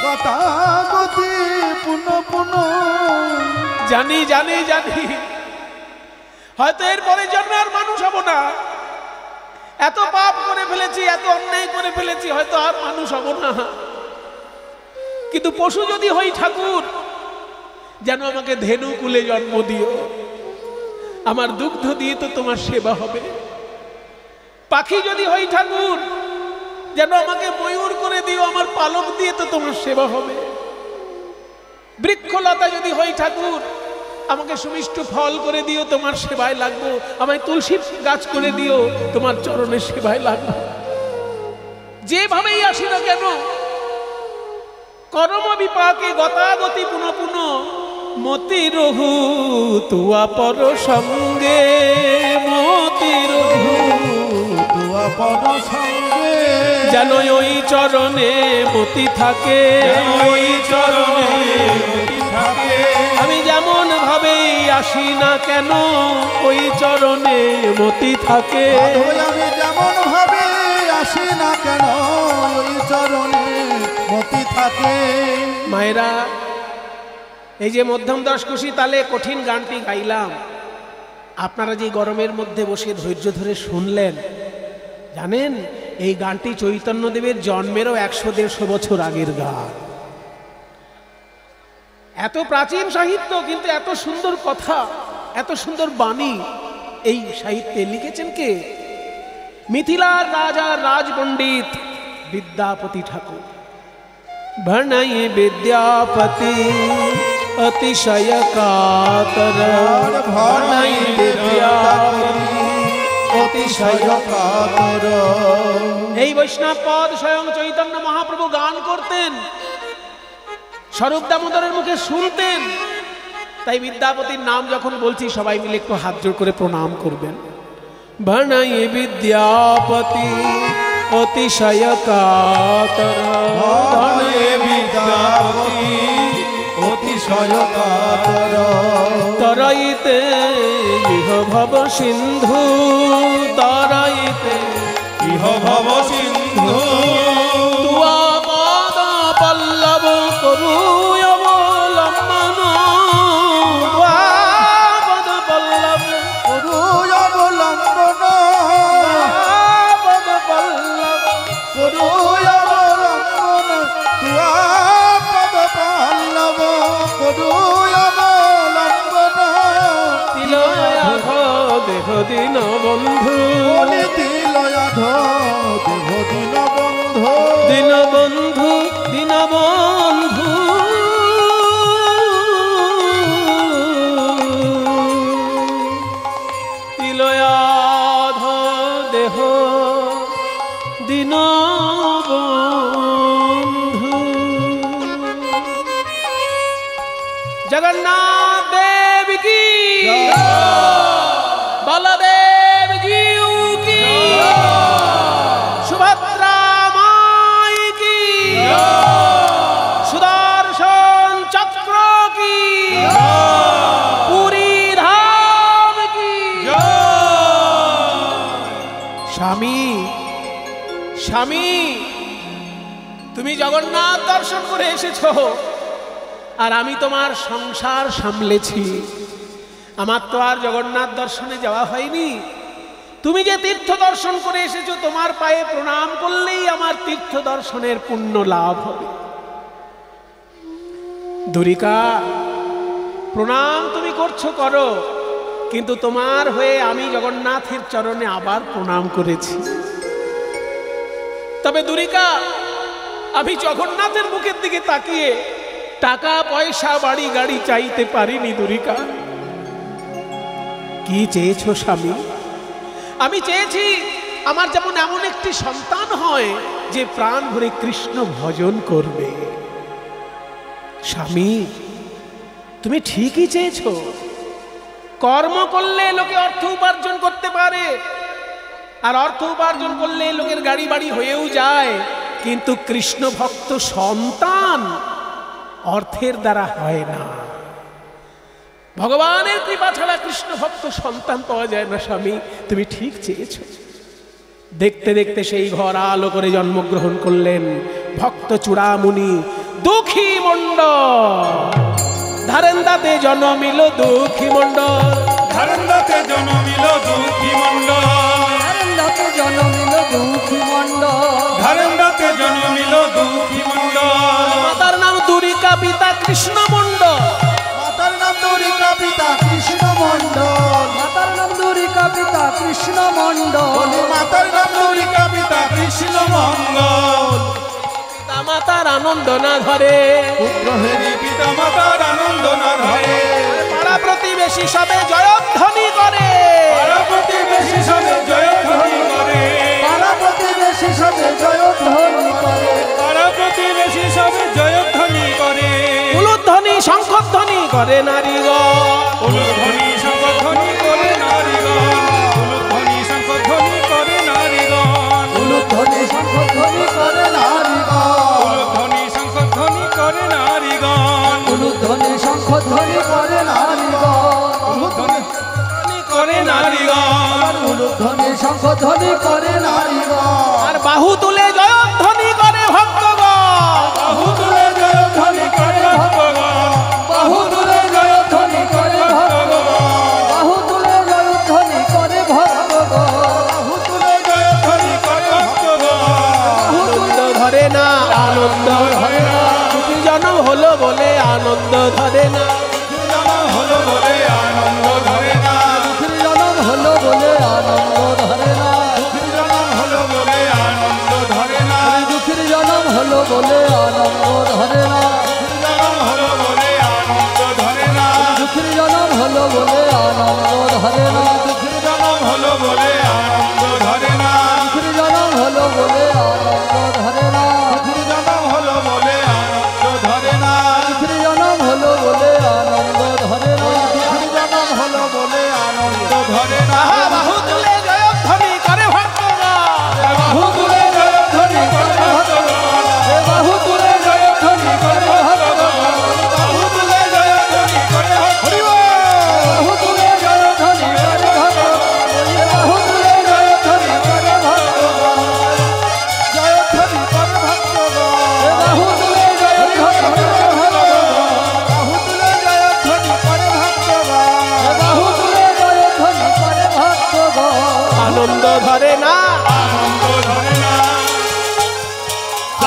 গতাগতি পুনঃ পুনঃ। জানি জানি জানি হয়তো এরপরে জন্মে আর মানুষ হব না, এত পাপ করে ফেলেছি, এত অন্যায় করে ফেলেছি, হয়তো আর মানুষ হব না। কিন্তু পশু যদি হই ঠাকুর, যেন আমাকে ধেনু কুলে জন্ম দিও, আমার দুগ্ধ দিয়ে তো তোমার সেবা হবে। পাখি যদি হই ঠাকুর, যেন আমাকে ময়ূর করে দিও, আমার পালক দিয়ে তো তোমার সেবা হবে। বৃক্ষলতা যদি হই ঠাকুর, আমাকে সুমিষ্ট ফল করে দিও, তোমার সেবায় লাগবো। আমায় তুলসী গাছ করে দিও, তোমার চরণের সেবায় লাগবো। যেভাবেই আসি না কেন, কর্ম বিপাকে গতাগতি পুনঃ পুনঃ, মতি রহু তুয়া পর সঙ্গে, মতি রহু তুয়া পদ সঙ্গে, যেন ওই চরণে মতি থাকে, ওই চরণে মতি থাকে। আমি যেমন ভাবেই আসি না কেন, ওই চরণে মতি থাকে। আমি যেমন ভাবে আসি না কেন, ওই চরণে মতি থাকে। মায়েরা, এই যে মধ্যম দশকুশি তালে কঠিন গানটি গাইলাম, আপনারা যে গরমের মধ্যে বসে ধৈর্য ধরে শুনলেন, জানেন এই গানটি চৈতন্যদেবের জন্মেরও 100-150 বছর আগের গান। এত প্রাচীন সাহিত্য, কিন্তু এত সুন্দর কথা, এত সুন্দর বাণী এই সাহিত্যে লিখেছেন কে? মিথিলার রাজা রাজপণ্ডিত বিদ্যাপতি ঠাকুর। ভণই বিদ্যাপতি অতিশয় কাতর, ভণই বিদ্যাপতি অতিশয় কাতর। এই বৈষ্ণব পদ স্বয়ং চৈতন্য মহাপ্রভু গান করতেন, স্বরূপ দামোদরের মুখে শুনতেন, তাই বিদ্যাপতির নাম যখন বলছি সবাই মিলে একটু হাত জোড় করে প্রণাম করবেন। ভানাই বিদ্যাপতি অতিশয় কাতর, ভানাই বিদ্যাপতি অতিশয় কাতর, তরাইতে ইহ ভব সিন্ধু, তরাইতে ইহ ভব সিন্ধু, তুয়া পাদ পল্লব করু অবলম্বন, তুয়া পাদ পল্লব করু অবলম্বন, পাদ পল্লব করু অবলম্বন, তুয়া পদ পল্লব করু অবলম্বন, তিলয়াঘ দেহ দিন বন্ধু, বলি তিলয়াঘ দেহ দিন বন্ধু, দিন বন্ধু দিন বন্ধু, তিলয়াধ দেহ দিন বন্ধু। জগন্নাথ দেব কি, বলদেব জিউ কি, সুভদ্রা মাই কি, সুদর্শন চক্র কি, পুরী ধাম কি। স্বামী স্বামী, তুমি জগন্নাথ দর্শন করে এসেছো, আর আমি তোমার সংসার সামলেছি। আমার তো আর জগন্নাথ দর্শনে যাওয়া হয়নি। তুমি যে তীর্থ দর্শন করে এসেছো, তোমার পায়ে প্রণাম করলেই আমার তীর্থ দর্শনের পুণ্য লাভ হবে। দুরিকা, প্রণাম তুমি করছো করো, কিন্তু তোমার হয়ে আমি জগন্নাথের চরণে আবার প্রণাম করেছি। তবে দুরিকা, আমি জগন্নাথের মুখের দিকে তাকিয়ে টাকা পয়সা বাড়ি গাড়ি চাইতে পারিনি। দুরিকা, কি চেয়েছো স্বামী? আমি চেয়েছি আমার যেমন এমন একটি সন্তান হয় যে প্রাণ ভরে কৃষ্ণ ভজন করবে। স্বামী, তুমি ঠিকই চেয়েছো। কর্ম করলে লোকে অর্থ উপার্জন করতে পারে, আর অর্থ উপার্জন করলে লোকের গাড়ি বাড়ি হয়েও যায়, কিন্তু কৃষ্ণ ভক্ত সন্তান অর্থের দ্বারা হয় না। ভগবানের কৃপা ছাড়া কৃষ্ণ ভক্ত সন্তান পাওয়া যায় না। স্বামী, তুমি ঠিক চেয়েছো। দেখতে দেখতে সেই ঘর আলো করে জন্মগ্রহণ করলেন ভক্ত চূড়ামণি দুঃখী মণ্ডল। ধারেন্দাতে জন্মিল দুঃখী মণ্ডল, ধারেন্দাতে জন্মিল দুঃখী মণ্ডল, ধারেন্দাতে জন্মিল দুঃখী মণ্ডল, ধারেন্দাতে জন্মিল দুঃখী মণ্ডল। মাতার নাম দুরিকা, পিতা কৃষ্ণ মণ্ডল। মাতার নাম দুরিকা, পিতা কৃষ্ণ মণ্ডল, মাতার নাম দুরিকা, পিতা কৃষ্ণ মণ্ডল, বলি মাতার নাম দুরিকা পিতা কৃষ্ণ মঙ্গল, পিতা মাতার আনন্দ না ধরে, পুত্রহেরি পিতা মাতার আনন্দ না ধরে, পাড়া প্রতিবেশী সবে জয়ধ্বনি করে, পাড়া প্রতিবেশী সবে জয়ধ্বনি করে, পাড়া প্রতিবেশী সবে জয়ধ্বনি করে, পাড়া প্রতিবেশী সবে জয়ধ্বনি করে, উলুধ্বনি শঙ্খধ্বনি করে নারীগণ, উলুধ্বনি শঙ্খধ্বনি করে নারীগণ, উলুধ্বনি শঙ্খধ্বনি করে নারীগণ, উলুধ্বনি শঙ্খধ্বনি করে নারীগণ, উলুধ্বনি শঙ্খধ্বনি করে নারীগণ, উলুধ্বনি শঙ্খধ্বনি করে নারীগণ, উলুধ্বনি করে নারীগণ, উলুধ্বনি শঙ্খধ্বনি করে নারীগণ, আর বাহু তুলে জয়ধ্বনি করে ভক্তগণ। বাহু তুলে জয়ধ্বনি করে ভক্তগণ, বাহু তুলে জয়ধ্বনি করে ভক্তগণ, বাহু তুলে জয়ধ্বনি করে ভক্তগণ, বাহু তুলে জয়ধ্বনি করে ভক্তগণ। আনন্দ ধরে না, আনন্দ ধরে না, দুটি জন্ম হলো বলে আনন্দ ধরে না, জনম হলো বলে আনন্দ ধরে না, দুঃখের জনম হলো বলে আনন্দ ধরে না, জনম হলো বলে আনন্দ ধরে না, দুঃখের জনম হলো বলে আনন্দ ধরে না, জনম হলো বলে আনন্দ ধরে না, দুঃখের জনম হলো বলে আনন্দ ধরে না, জনম হলো বলে আনন্দ ধরে না, দুঃখের জনম হলো বলে আনন্দ ধরে না, জনম হলো বলে আনন্দ ধরে না, দুঃখের জনম হলো বলে আনন্দ ধরে না, আনন্দ ধরে না, আনন্দ ধরে না,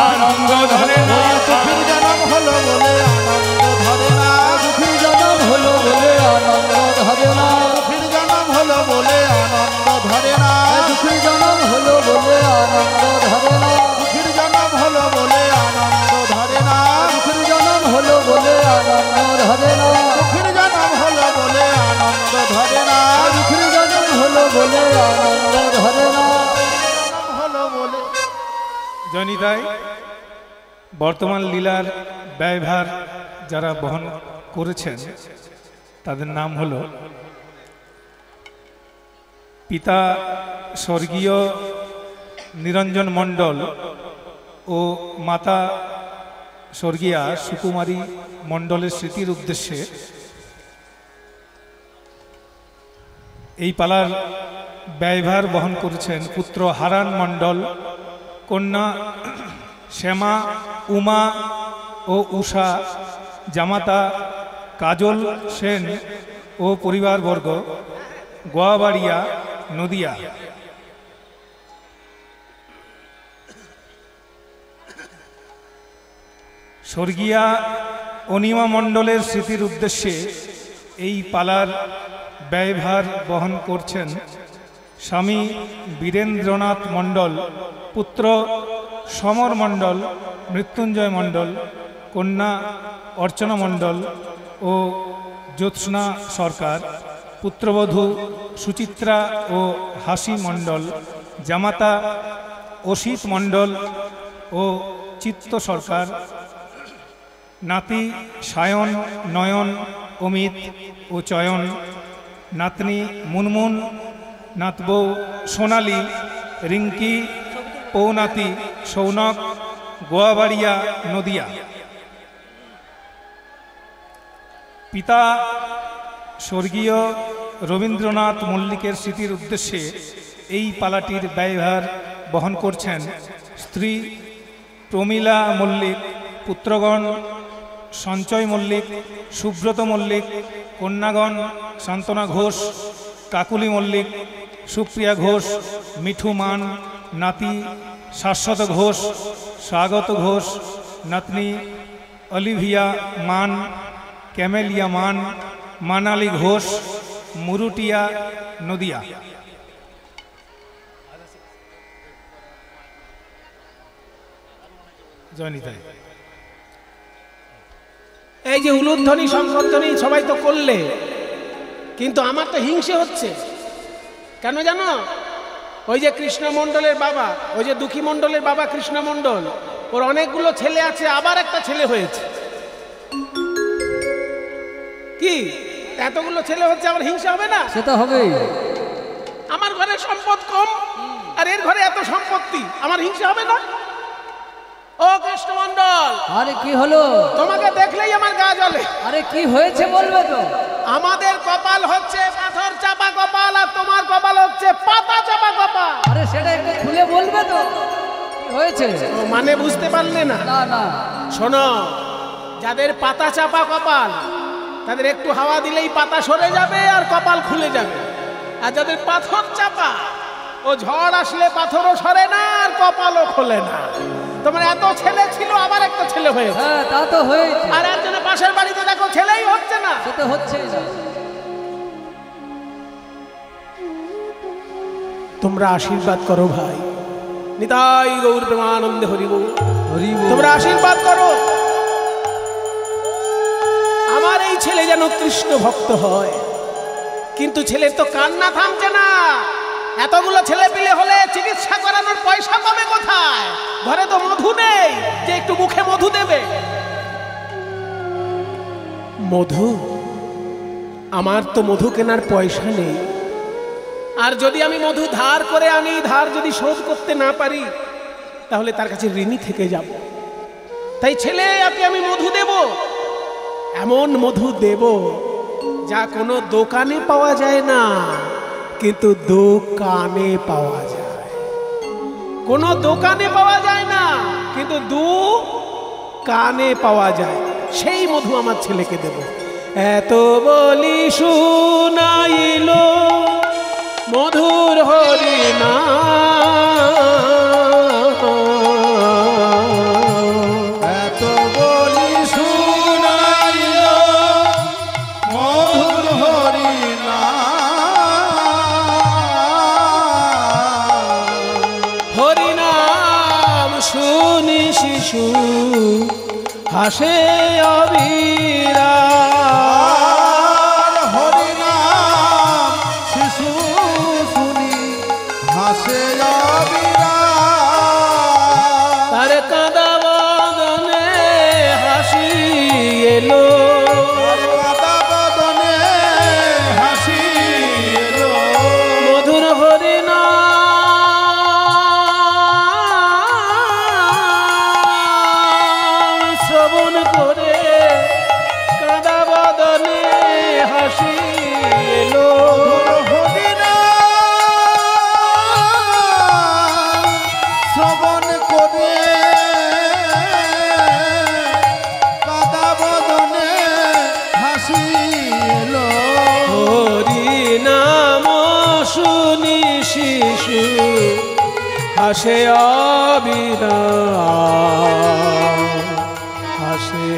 আনন্দ ধরে না। দুঃখীর জনম হলো বলে আনন্দ ধরে না, দুঃখীর জনম হলো বলে আনন্দ ধরে না, দুঃখীর জনম হলো বলে আনন্দ ধরে না, দুঃখীর জনম হলো বলে আনন্দ ধরে না, দুঃখীর জনম হলো বলে আনন্দ ধরে না, দুঃখীর জনম হলো বলে আনন্দ ধরে না, দুঃখীর জনম হলো বলে আনন্দ ধরে না, দুঃখীর জনম হলো বলে আনন্দ ধরে না। জনম হলো বলে। জনিতাই বর্তমান লীলার ব্যয়ভার যারা বহন করেছেন তাদের নাম হলো পিতা স্বর্গীয় নিরঞ্জন মণ্ডল ও মাতা স্বর্গীয়া সুকুমারী মণ্ডলের স্মৃতির উদ্দেশ্যে এই পালার ব্যয়ভার বহন করেছেন পুত্র হারান মণ্ডল, কন্যা শ্যামা, উমা ও উষা, জামাতা কাজল সেন ও পরিবারবর্গ, গোয়াবাড়িয়া, নদিয়া। স্বর্গীয়া অনিমা মণ্ডলের স্মৃতির উদ্দেশ্যে এই পালার ব্যয়ভার বহন করছেন স্বামী বীরেন্দ্রনাথ মণ্ডল, পুত্র সমর মণ্ডল, মৃত্যুঞ্জয় মণ্ডল, কন্যা অর্চনা মণ্ডল ও জ্যোৎস্না সরকার, পুত্রবধূ সুচিত্রা ও হাসি মণ্ডল, জামাতা অসিত মণ্ডল ও চিত্ত সরকার, নাতি সায়ন, নয়ন, অমিত ও চয়ন, নাতনি মুনমুন, নাতবউ সোনালী, রিঙ্কি, পৌনাতি সৌনক, গোয়াবাড়িয়া, নদিয়া। পিতা স্বর্গীয় রবীন্দ্রনাথ মল্লিকের স্মৃতির উদ্দেশ্যে এই পালাটির ব্যয়ভার বহন করছেন স্ত্রী প্রমীলা মল্লিক, পুত্রগণ সঞ্চয় মল্লিক, সুব্রত মল্লিক, কন্যাগণ শান্তনা ঘোষ, কাকুলি মল্লিক, সুপ্রিয়া ঘোষ, মিঠু মান, নাতি শাশ্বত ঘোষ, স্বাগত ঘোষ, নাতনি অলিভিয়া মান, ক্যামেলিয়া মান, মানালি ঘোষ, মুরুটিয়া, নদিয়া। জয়নিতাই। এই যে উলুধ্বনি শঙ্করধ্বনি সবাই তো করলে, কিন্তু আমার তো হিংসে হচ্ছে। কেন জানো? ওই যে কৃষ্ণ মণ্ডলের বাবা, ওই যে দুঃখী মণ্ডলের বাবা কৃষ্ণ মণ্ডল, ওর অনেকগুলো ছেলে আছে, আবার একটা ছেলে হয়েছে। কি এতগুলো ছেলে হচ্ছে, আমার হিংসা হবে না? সেটা হবেই। আমার ঘরে সম্পদ কম আর এর ঘরে এত সম্পত্তি, আমার হিংসা হবে না? ও কৃষ্ণ মণ্ডল, আরে কি হলো? তোমাকে দেখলেই আমার গা জ্বলে। আরে কি হয়েছে বলবে তো? আমাদের কপাল হচ্ছে পাথর চাপা কপাল, আর তোমার কপাল হচ্ছে পাতা চাপা কপাল। আরে সেটা একটু খুলে বলবে তো কি হয়েছে? ও, মানে বুঝতে পারলে না? না না, শোনো, যাদের পাতা চাপা কপাল তাদের একটু হাওয়া দিলেই পাতা সরে যাবে আর কপাল খুলে যাবে। আর যাদের পাথর চাপা, ও ঝড় আসলে পাথরও সরে না আর কপালও খোলে না। তোমার এত ছেলে ছিল, আবার একটা ছেলে হয়েছে। হ্যাঁ তা তো হয়েছে। আর একজনের পাশের বাড়িতে দেখো ছেলেই হচ্ছে না। সেটা হচ্ছেই না। তোমরা আশীর্বাদ করো ভাই, নিতাই গৌর প্রেমানন্দে হরি বল। হরি বল। তোমরা আশীর্বাদ করো আমার এই ছেলে যেন কৃষ্ণ ভক্ত হয়। কিন্তু ছেলের তো কান্না থামছে না। এতগুলো ছেলে পিলে হলে চিকিৎসা করানোর পয়সা পাবে কোথায়? ঘরে তো মধু নেই যে একটু মুখে মধু দেবে। মধু, আমার তো মধু কেনার পয়সা নেই। আর যদি আমি মধু ধার করে আনি, ধার যদি শোধ করতে না পারি, তাহলে তার কাছে ঋণী থেকে যাব। তাই ছেলেকে আমি মধু দেব, এমন মধু দেব যা কোনো দোকানে পাওয়া যায় না, কিন্তু দোকানে পাওয়া যায়। কোনো দোকানে পাওয়া যায় না, কিন্তু কানে পাওয়া যায়। সেই মধু আমার ছেলেকে দেব। এত বলি শুনাইল মধুর হরি নাম। এত বলি শুনাইল মধুর হরি হরি নাম শুনি শিশু হাসে অবিরা। হরি নাম শিশু শুনি হাসে অবিরা। তার কাঁদা বদনে হাসি এলো, কাদা বদনে হাসি এলো। মধুর হরি নাম শ্রবণ করে কাঁদা বদনে হাসি এলো। হরি নাম শ্রবণ করে কাদা বদনে হাসি এলো। হরি নাম শুনি শিশু হাসে অবিরাম, হাসে